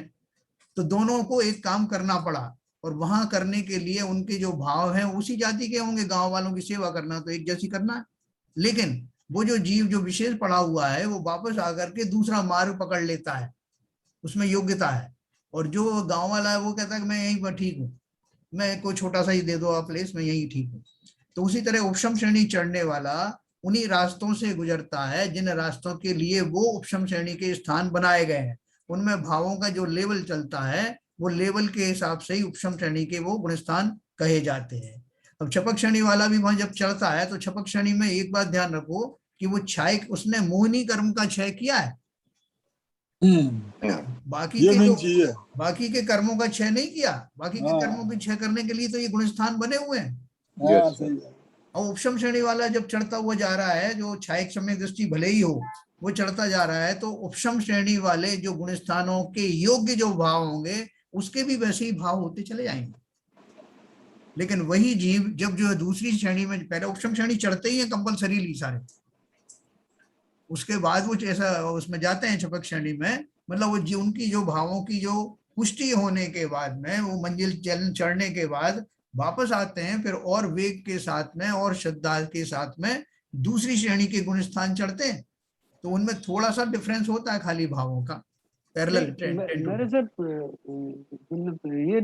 तो दोनों को एक काम करना पड़ा, और वहां करने के लिए उनके जो भाव हैं उसी जाति के होंगे। गांव वालों की सेवा करना तो एक जैसी करना है, लेकिन वो जो जीव जो विशेष पड़ा हुआ है वो वापस आकर के दूसरा मार्ग पकड़ लेता है, उसमें योग्यता है। और जो गांव वाला है वो कहता है कि मैं यहीं पर ठीक हूँ, मैं कोई छोटा सा ही दे दो आप प्लेस, मैं यहीं ठीक हूँ। तो उसी तरह उपशम श्रेणी चढ़ने वाला उन्हीं रास्तों से गुजरता है जिन रास्तों के लिए वो उपशम श्रेणी के स्थान बनाए गए हैं। उनमें भावों का जो लेवल चलता है वो लेवल के हिसाब से ही उपशम श्रेणी के वो गुण स्थान कहे जाते हैं। अब छपक श्रेणी वाला भी वहां जब चढ़ता है तो छपक श्रेणी में एक बात ध्यान रखो कि वो क्षय, उसने मोहिनी कर्म का क्षय किया है, बाकी ये के मेन चीज है। बाकी के कर्मों का क्षय नहीं किया। बाकी के हाँ। कर्मों के क्षय करने के लिए तो ये गुण स्थान बने हुए हैं। हाँ, सही है। और उपशम श्रेणी वाला जब चढ़ता हुआ जा रहा है, जो छायक सम्यक दृष्टि भले ही हो, वो चढ़ता जा रहा है, तो उपशम श्रेणी वाले जो गुण स्थानों के योग्य जो भाव होंगे उसके भी वैसे ही भाव होते चले जाएंगे। लेकिन वही जीव जब जो है दूसरी श्रेणी में, पहले उपशम श्रेणी चढ़ते ही है कंपलसरीली सारे, उसके बाद वो ऐसा उसमें जाते हैं छपक श्रेणी में, मतलब वो जी उनकी जो भावों की जो पुष्टि होने के बाद में वो मंजिल चढ़ने के बाद वापस आते हैं, फिर और वेग के साथ में और श्रद्धा के साथ में दूसरी श्रेणी के गुण स्थान चढ़ते हैं। तो उनमें थोड़ा सा डिफरेंस होता है खाली भावों का, पैरेलल मेरे से ये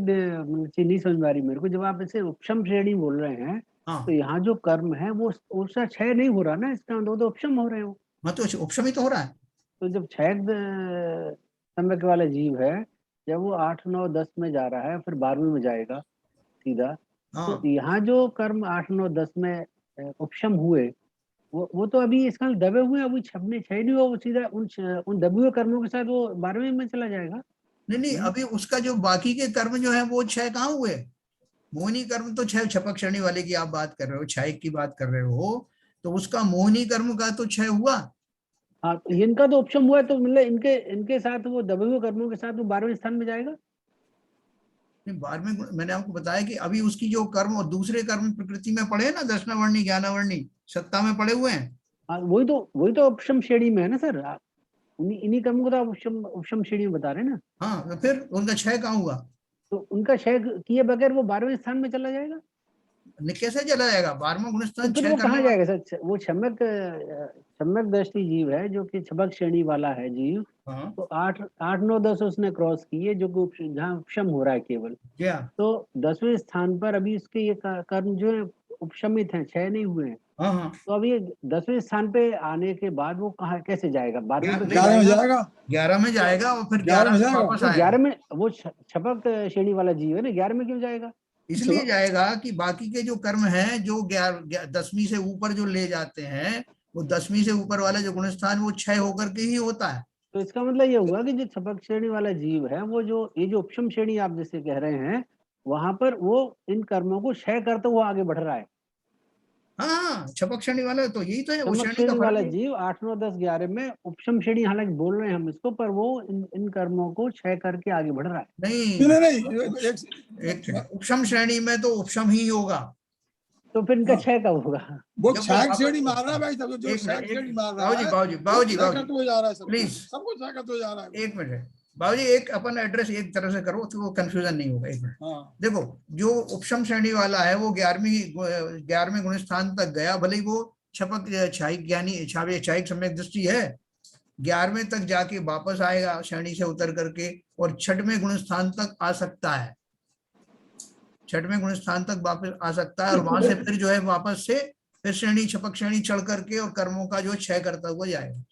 चीज नहीं समझ में आ रही मेरे को। जब आप इसे उपशम श्रेणी बोल रहे हैं, हाँ तो यहाँ जो कर्म है वो उसका क्षय नहीं हो रहा ना, इसका तो उपशम हो रहे हो। हाँ, तो उपशम ही तो हो रहा है। तो जब क्षय सम्यक वाला जीव है, जब वो 8, 9, 10 में जा रहा है, फिर 12वें में जाएगा सीधा, हाँ तो यहाँ जो कर्म 8, 9, 10 में उपशम हुए, वो तो अभी इसका दबे हुए, अभी छपने क्षय नहीं हुआ, वो सीधा उन दबे हुए कर्मों के साथ वो 12वें में चला जाएगा। नहीं, अभी उसका जो बाकी के कर्म जो है वो क्षय कहाँ हुए? मोहिनी कर्म तो क्षय, छपक श्रेणी वाले की आप बात कर रहे हो, क्षय की बात कर रहे हो, तो उसका मोहिनी कर्म का तो क्षय हुआ। हाँ, तो इनका तो उपशम हुआ, तो मतलब इनके साथ वो दबे हुए कर्मों के साथ वो 12वें स्थान में जाएगा। नहीं, 12वें मैंने आपको बताया कि अभी उसकी जो कर्म और दूसरे कर्म प्रकृति में पड़े ना, दर्शनावर्णी, ज्ञानावर्णी, सत्ता में पड़े हुए हैं। हाँ, वही तो उपशम श्रेणी में है ना सर। इन्हीं कर्मों को तो आप उपशम श्रेणी में बता रहे हैं ना। हाँ, तो फिर उनका क्षय कहाँ हुआ? तो उनका क्षय किए बगैर वो 12वें स्थान में चला जाएगा। कैसे चला जाएगा? 12वां गुण स्थान तो फिर वो कहाँ जाएगा सर? वो सम्यक दृष्टि जीव है जो कि छपक श्रेणी वाला है जीव। हाँ। तो 8, 9, 10 उसने क्रॉस किए, जो कि जहाँ उपशम हो रहा है केवल। क्या? तो 10वें स्थान पर अभी उसके ये कर्म जो है उपशमित हैं, क्षय नहीं हुए हैं। हाँ। तो अभी 10वें स्थान पे आने के बाद वो कहाँ कैसे जाएगा? 12वें पे 11 में जाएगा, 11 में जाएगा और फिर 11 में जाएगा। वापस आएगा। 11 में वो छपक श्रेणी वाला जीव है ना, 11 में क्यों जाएगा? इसलिए जाएगा कि बाकी के जो कर्म हैं जो 10वीं से ऊपर जो ले जाते हैं, वो 10वीं से ऊपर वाला जो गुण स्थान वो क्षय होकर के ही होता है। तो इसका मतलब ये हुआ कि जो छपक श्रेणी वाला जीव है, वो ये जो उपशम श्रेणी आप जैसे कह रहे हैं, वहां पर वो इन कर्मों को क्षय करते हुए आगे बढ़ रहा है। हाँ, छपक श्रेणी वाला तो यही तो है, वो छपक श्रेणी का श्रेणी वाला फर्क है। जीव 8, 9, 10, 11 में उपशम श्रेणी, हालांकि बोल रहे हैं हम इसको, पर वो इन कर्मों को क्षय करके आगे बढ़ रहा है। नहीं, एक उपशम श्रेणी में तो उपशम ही होगा। तो फिर इनका क्षय कब होगा? वो क्षय श्रेणी मार रहा है भाई, सब जो क्षय श्रेणी मार रहा है। बाबूजी तो जा रहा है, प्लीज, सबको क्षय करते हुए जा रहा है। एक मिनट बाबूजी, एक अपन एड्रेस एक तरह से करो तो वो कंफ्यूजन नहीं होगा। एक मिनट, देखो, जो उपशम श्रेणी वाला है वो 11वें गुण स्थान तक गया, भले ही वो छपक क्षायिक ज्ञानी क्षायिक सम्यक दृष्टि है, 11वें तक जाके वापस आएगा श्रेणी से उतर करके, और 6वें गुण स्थान तक आ सकता है। 6वें गुण स्थान तक वापस आ सकता है, और वहां से फिर जो है वापस से फिर श्रेणी छपक श्रेणी चढ़ करके और कर्मों का जो क्षय करता हुआ जाएगा।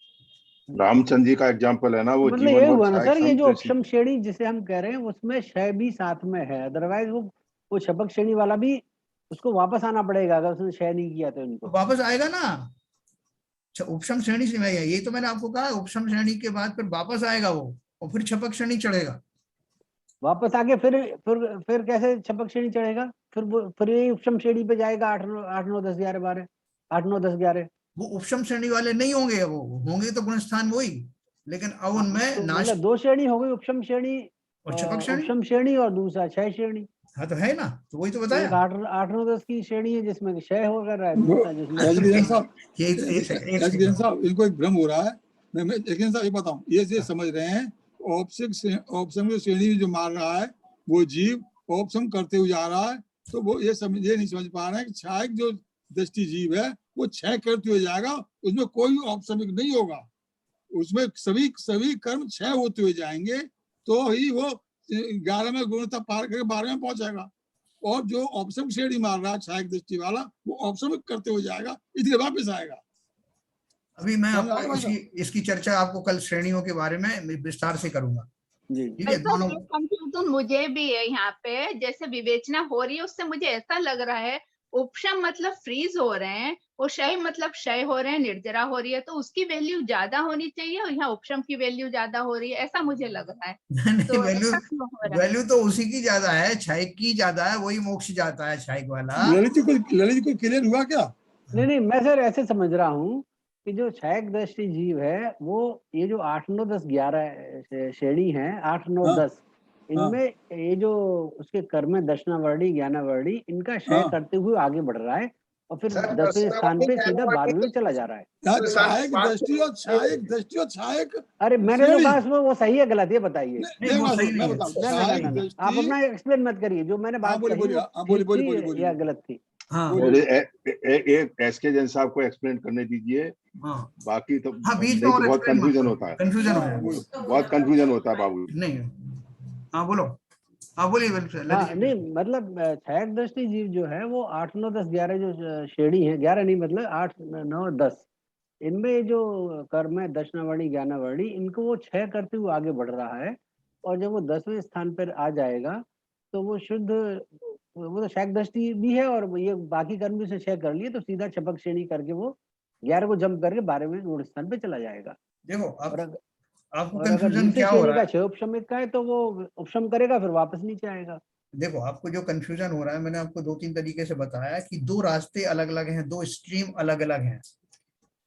रामचंद्र जी का एग्जाम्पल है ना, वो मतलब जीवन ये भर हुआ ना क्षय सर, ये जो सम उपशम श्रेणी जिसे हम कह रहे हैं उसमें क्षय भी साथ में है। अदरवाइज वो छपक श्रेणी वाला भी उसको वापस आना पड़ेगा, अगर उसने क्षय नहीं किया तो इनको वापस आएगा ना। उपशम श्रेणी से मैं, यही तो मैंने आपको कहा, उपशम श्रेणी के बाद फिर वापस आएगा वो, और फिर छपक श्रेणी चढ़ेगा। वापस आके फिर कैसे छपक श्रेणी चढ़ेगा? फिर ये उपशम श्रेणी पे जाएगा। 8, 9, 10, 11, 12, 8, 9, 10, 11। वो उपशम श्रेणी वाले नहीं होंगे, वो होंगे तो गुण स्थान वही, लेकिन अब उनमें तो नाश, मतलब 2 श्रेणी हो गई, उपशम श्रेणी और छपक श्रेणी। उपशम श्रेणी और दूसरा क्षय श्रेणी। हाँ तो है ना, तो वही तो बताया। 8, 9, 10 की श्रेणी है जिसमें क्षय हो कर रहा है, साहब इनको एक भ्रम हो रहा है। मैं लेकिन साहब ये बताऊं, ये समझ रहे हैं ऑप्शम जो श्रेणी जो मार रहा है वो जीव ऑप्शम करते हुए जा रहा है, तो वो ये नहीं समझ पा रहे हैं कि क्षायक जो दृष्टि जीव है वो क्षय करते हुए जाएगा, उसमें कोई ऑप्शमिक नहीं होगा, उसमें सभी कर्म क्षय होते हुए जाएंगे, तो ही वो 11वें गुण तक पार करके 12वें में पहुंचेगा। और जो औपसम श्रेणी मार रहा है छायक दृष्टि वाला, वो औपसमिक करते हुए जाएगा, इसलिए वापस आएगा। अभी मैं समझ आपको आया इसकी चर्चा आपको कल श्रेणियों के बारे में विस्तार से करूंगा। जी ठीक है, दोनों कंफ्यूजन मुझे भी है यहाँ पे, जैसे विवेचना हो रही है उससे मुझे ऐसा लग रहा है उपशम मतलब फ्रीज हो रहे हैं और क्षय मतलब क्षय हो रहे हैं, निर्जरा हो रही है, तो उसकी वैल्यू ज्यादा होनी चाहिए और यहाँ उपशम की वैल्यू ज्यादा हो रही है, ऐसा मुझे लग रहा है। नहीं, तो वैल्यू ऐसा क्यों हो रहा है? वैल्यू तो उसी की ज्यादा है, छायक की ज्यादा है, वही मोक्ष जाता है छायक वाला। ललित जी को क्लियर हुआ क्या? नहीं मैं सर ऐसे समझ रहा हूँ कि जो छायक दृष्टि जीव है वो ये जो 8, 9, 10, 11 श्रेणी है 8, 9, 10, इनमें ये जो उसके कर्म है दशनावर्णी ज्ञानावर्णी, इनका क्षय करते हुए आगे बढ़ रहा है और फिर सर, 10वें स्थान पे सीधा दशनावर्णी 12वें में चला जा रहा है। छायक दृष्टि और छायक अरे मैंने जो कहा वो सही है गलत ये बताइए। नहीं, वो सही नहीं है। ना आप अपना एक्सप्लेन मत करिए, जो मैंने बात कही या गलत थी। हाँ, एक एसके जैन साहब को एक्सप्लेन करने दीजिए। हाँ, बाकी तो हाँ, बीच में नहीं तो और बहुत explain मत कंफ्यूजन करो, होता है, कंफ्यूजन हो जाएगा। बहुत कंफ्यूजन होता है बाबू। नहीं, हाँ बोलो, हाँ बोलिए। हाँ नहीं मतलब छायक दृष्टि जीव जो है वो 8, 9, 10, 11 जो श्रेणी है, 11 नहीं मतलब 8, 9, 10, इनमें जो कर्म है दशनावर्णी ज्ञानावर्णी, इनको वो क्षय करते हुए आगे बढ़ रहा है और जब वो 10वें स्थान पर आ जाएगा तो वो शुद्ध, वो तो छायक दृष्टि भी है और ये बाकी कर्म भी उसने क्षय कर लिए, तो सीधा छपक श्रेणी करके वो 11 को जंप करके 12वें गुण स्थान पे चला जाएगा। देखो आपको अगर कंफ्यूजन दूसरी क्या हो श्रेणी रहा का है? क्षय उपशमित का है तो वो उपशम करेगा फिर वापस नीचे आएगा। देखो आपको जो कंफ्यूजन हो रहा है, मैंने आपको 2-3 तरीके से बताया कि 2 रास्ते अलग अलग हैं, 2 स्ट्रीम अलग अलग हैं।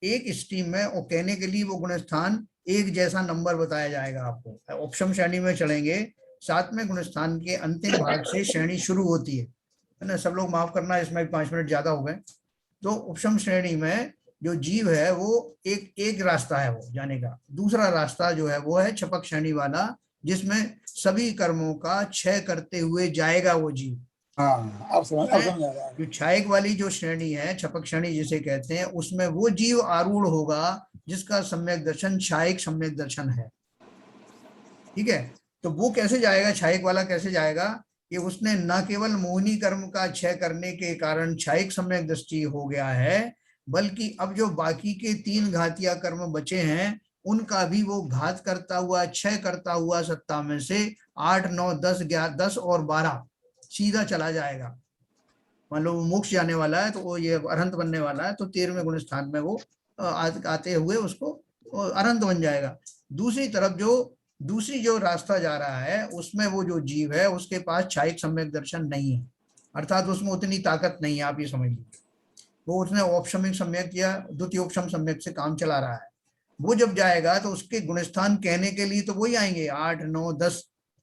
एक स्ट्रीम में और कहने के लिए वो गुण स्थान एक जैसा नंबर बताया जाएगा आपको। उपशम श्रेणी में चलेंगे, 7वें गुण स्थान के अंतिम भाग से श्रेणी शुरू होती है ना। सब लोग माफ करना, इसमें 5 मिनट ज्यादा हो गए। तो उपशम श्रेणी में जो जीव है वो एक रास्ता है वो जाने का। दूसरा रास्ता जो है वो है छपक श्रेणी वाला, जिसमें सभी कर्मों का क्षय करते हुए जाएगा वो जीव। अब समझ आ रहा है। जो छायक वाली जो श्रेणी है, छपक श्रेणी जिसे कहते हैं, उसमें वो जीव आरूढ़ होगा जिसका सम्यक दर्शन छायक सम्यक दर्शन है। ठीक है, तो वो कैसे जाएगा, छायक वाला कैसे जाएगा कि उसने न केवल मोहिनी कर्म का क्षय करने के कारण छायक सम्यक दृष्टि हो गया है, बल्कि अब जो बाकी के 3 घातिया कर्म बचे हैं उनका भी वो घात करता हुआ, क्षय करता हुआ सत्ता में से 8, 9, 10, 11, 10 और 12 सीधा चला जाएगा। मान लो वो मोक्ष जाने वाला है तो वो ये अरहंत बनने वाला है, तो 13वें गुण स्थान में वो आते हुए उसको अरहंत बन जाएगा। दूसरी तरफ दूसरी जो रास्ता जा रहा है उसमें वो जो जीव है उसके पास छायक सम्यक दर्शन नहीं है, अर्थात उसमें उतनी ताकत नहीं है, आप ये समझ लीजिए। वो उसने औपशमिक सम्यक या द्वितीयोपशम सम्यक से काम चला रहा है। वो जब जाएगा तो उसके गुणस्थान कहने के लिए तो वही आएंगे 8, 9, 10,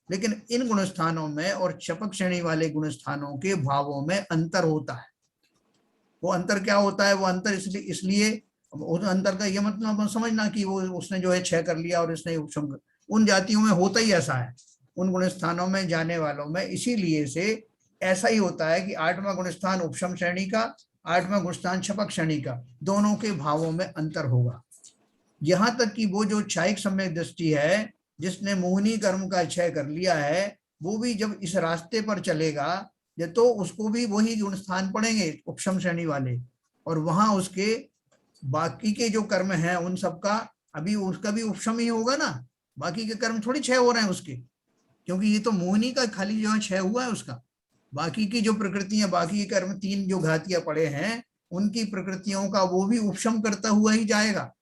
लेकिन इन गुण स्थानों में और छपक श्रेणी वाले गुण स्थानों के भावों में अंतर होता है। वो अंतर क्या होता है? वो अंतर इसलिए उस अंतर का ये मतलब समझना कि वो उसने जो है क्षय कर लिया और इसने उपशम, उन जातियों में होता ही ऐसा है, उन गुण स्थानों में जाने वालों में। इसीलिए से ऐसा ही होता है कि 8वां गुण स्थान उपशम श्रेणी का, 8वां गुण स्थान छपक श्रेणी का, दोनों के भावों में अंतर होगा। यहाँ तक कि वो जो छायक सम्यक दृष्टि है जिसने मोहिनी कर्म का क्षय कर लिया है, वो भी जब इस रास्ते पर चलेगा तो उसको भी वही गुण स्थान पड़ेंगे उपशम श्रेणी वाले, और वहां उसके बाकी के जो कर्म हैं उन सबका अभी उसका भी उपशम ही होगा ना। बाकी के कर्म थोड़ी क्षय हो रहे हैं उसके, क्योंकि ये तो मोहिनी का खाली जो है क्षय हुआ है उसका। बाकी की जो प्रकृतियां, बाकी के कर्म 3 जो घातियां पड़े हैं उनकी प्रकृतियों का वो भी उपशम करता हुआ ही जाएगा।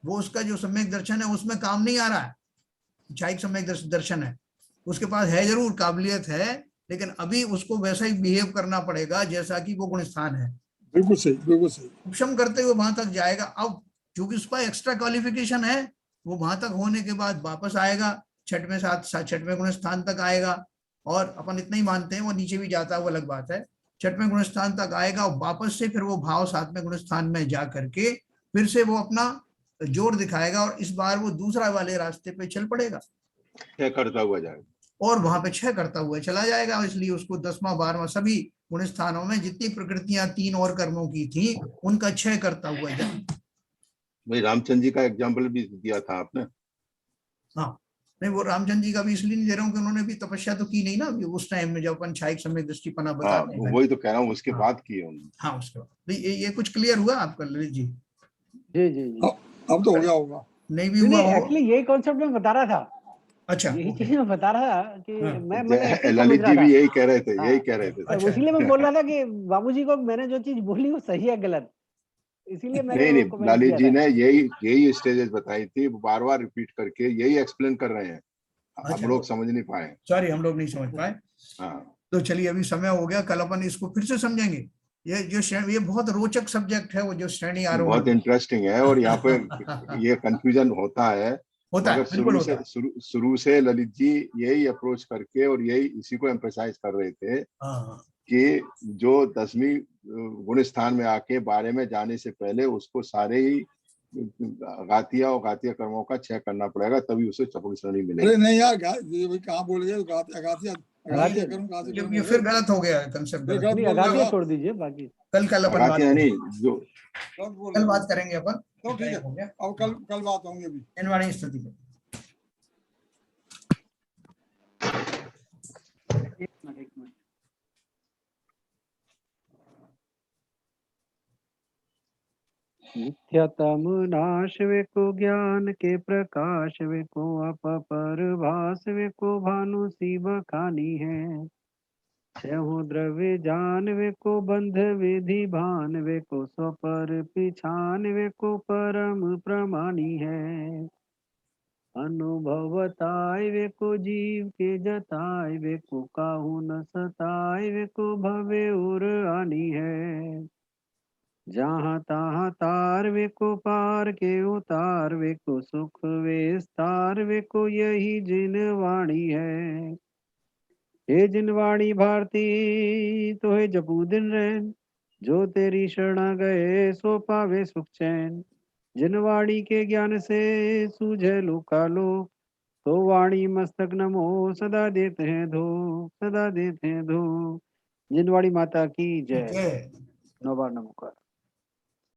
वो उसका जो सम्यक दर्शन है उसमें काम नहीं आ रहा है, छायक सम्यक दर्शन है, उसके पास है जरूर, काबिलियत है, लेकिन अभी उसको वैसा ही बिहेव करना पड़ेगा जैसा कि वो गुण स्थान है। बिल्कुल सही, बिल्कुल सही। उपशम करते हुए वहां तक जाएगा। अब क्योंकि उसका एक्स्ट्रा क्वालिफिकेशन है, वो वहां तक होने के बाद वापस आएगा, 6वें गुण स्थान तक आएगा, और अपन इतना ही मानते हैं वो नीचे भी जाता है वो अलग बात है। 6वें गुण स्थान तक आएगा और वापस से फिर वो भाव 7वें गुण स्थान में जा करके फिर से वो अपना जोर दिखाएगा और इस बार वो दूसरा वाले रास्ते पे चल पड़ेगा, क्षय करता हुआ जाएगा और वहां पे क्षय करता हुआ चला जाएगा। इसलिए उसको 10वां 12वां सभी गुण स्थानों में जितनी प्रकृतियां 3 और कर्मों की थी उनका क्षय करता हुआ जाएगा। भाई रामचंद्र जी का एग्जाम्पल भी दिया था आपने। हाँ, नहीं, वो रामचंद्र जी का भी इसलिए नहीं दे रहा हूँ कि उन्होंने भी तपस्या तो की नहीं ना अभी उस टाइम में, जब अपन छायिक सम्यक दृष्टि पना हाँ, बताते हैं। वही तो कह रहा हूँ, उसके हाँ। बाद किए उन्होंने। हाँ, उसके बाद तो ये कुछ क्लियर हुआ आपका ललित जी? जी जी जी। अब तो हो गया होगा। नहीं भी हुआ नहीं, हो? एक्चुअली यही कॉन्सेप्ट मैं बता रहा था, अच्छा, यही ओके। चीज मैं बता रहा था कि हाँ। मैंने ऐसे ही समझ ललित रहा जी था। भी यही कह रहे थे, हाँ, यही कह रहे थे। अच्छा। इसीलिए मैं बोल रहा था कि बाबूजी को मैंने जो चीज बोली वो सही है गलत, इसीलिए मैंने नहीं वो नहीं, कमेंट ललित किया जी था। ने यही स्टेजेस बताई थी, बार बार रिपीट करके यही एक्सप्लेन कर रहे हैं, हम अच्छा, लोग समझ नहीं पाए। सॉरी, हम लोग नहीं समझ पाए। हाँ, तो चलिए, अभी समय हो गया, कल अपन इसको फिर से समझेंगे। ये बहुत रोचक सब्जेक्ट है, वो जो श्रेणी आरोहण बहुत इंटरेस्टिंग है, और यहाँ पे होता ये कंफ्यूजन होता है, है, मगर बिल्कुल होता है। शुरू से ललित जी यही अप्रोच करके और यही इसी को एम्फेसाइज कर रहे थे हाँ, कि जो 10वीं गुण स्थान में आके 12 में जाने से पहले उसको सारे ही गातिया और गातिया कर्मों का क्षय करना पड़ेगा, तभी उसे चतुर्थ श्रेणी अरे मिलेगी। नहीं यार, ये भाई कहाँ बोल गए, अगातिया अगातिया करूँ कहाँ से ये करूँ फिर गलत हो गया, कंसेप्ट फिर गलत। गलत नहीं, बोल अगातिया देगा, छोड़ दीजिए, बाकी कल अपन बात गातिया नहीं, करेंगे, जो गलत बोल कल देगा। बात करेंगे अपन। तो ठीक है, हो गया, अब कल बात होंगी अभी। निर्वाणी स्थिति पे। एक मिनट। नित्यतम नाश वे को ज्ञान के प्रकाश वे को अपर भास वे को भानु सी बखानी है। छहो द्रव्य जान वे को बंध विधि भान वे को स्वपर पिछान वे को परम प्रमाणी है। अनुभवताय वे को जीव के जताय वे को काहू न सताय वे को भवे उर आनी है। जहाँ तहाँ तार वे को पार के उतार वे को सुख विस्तार वे को यही जिन वाणी है। हे जिन वाणी भारती तो हे जपू दिन रैन, जो तेरी शरणा गए सो पावे सुख चैन। जिन वाणी के ज्ञान से सूझे लोकालोक, तो वाणी मस्तक नमो सदा देते हैं धो, सदा देते हैं धो। जिन वाणी माता की जय। जय। नौबार नमोकार।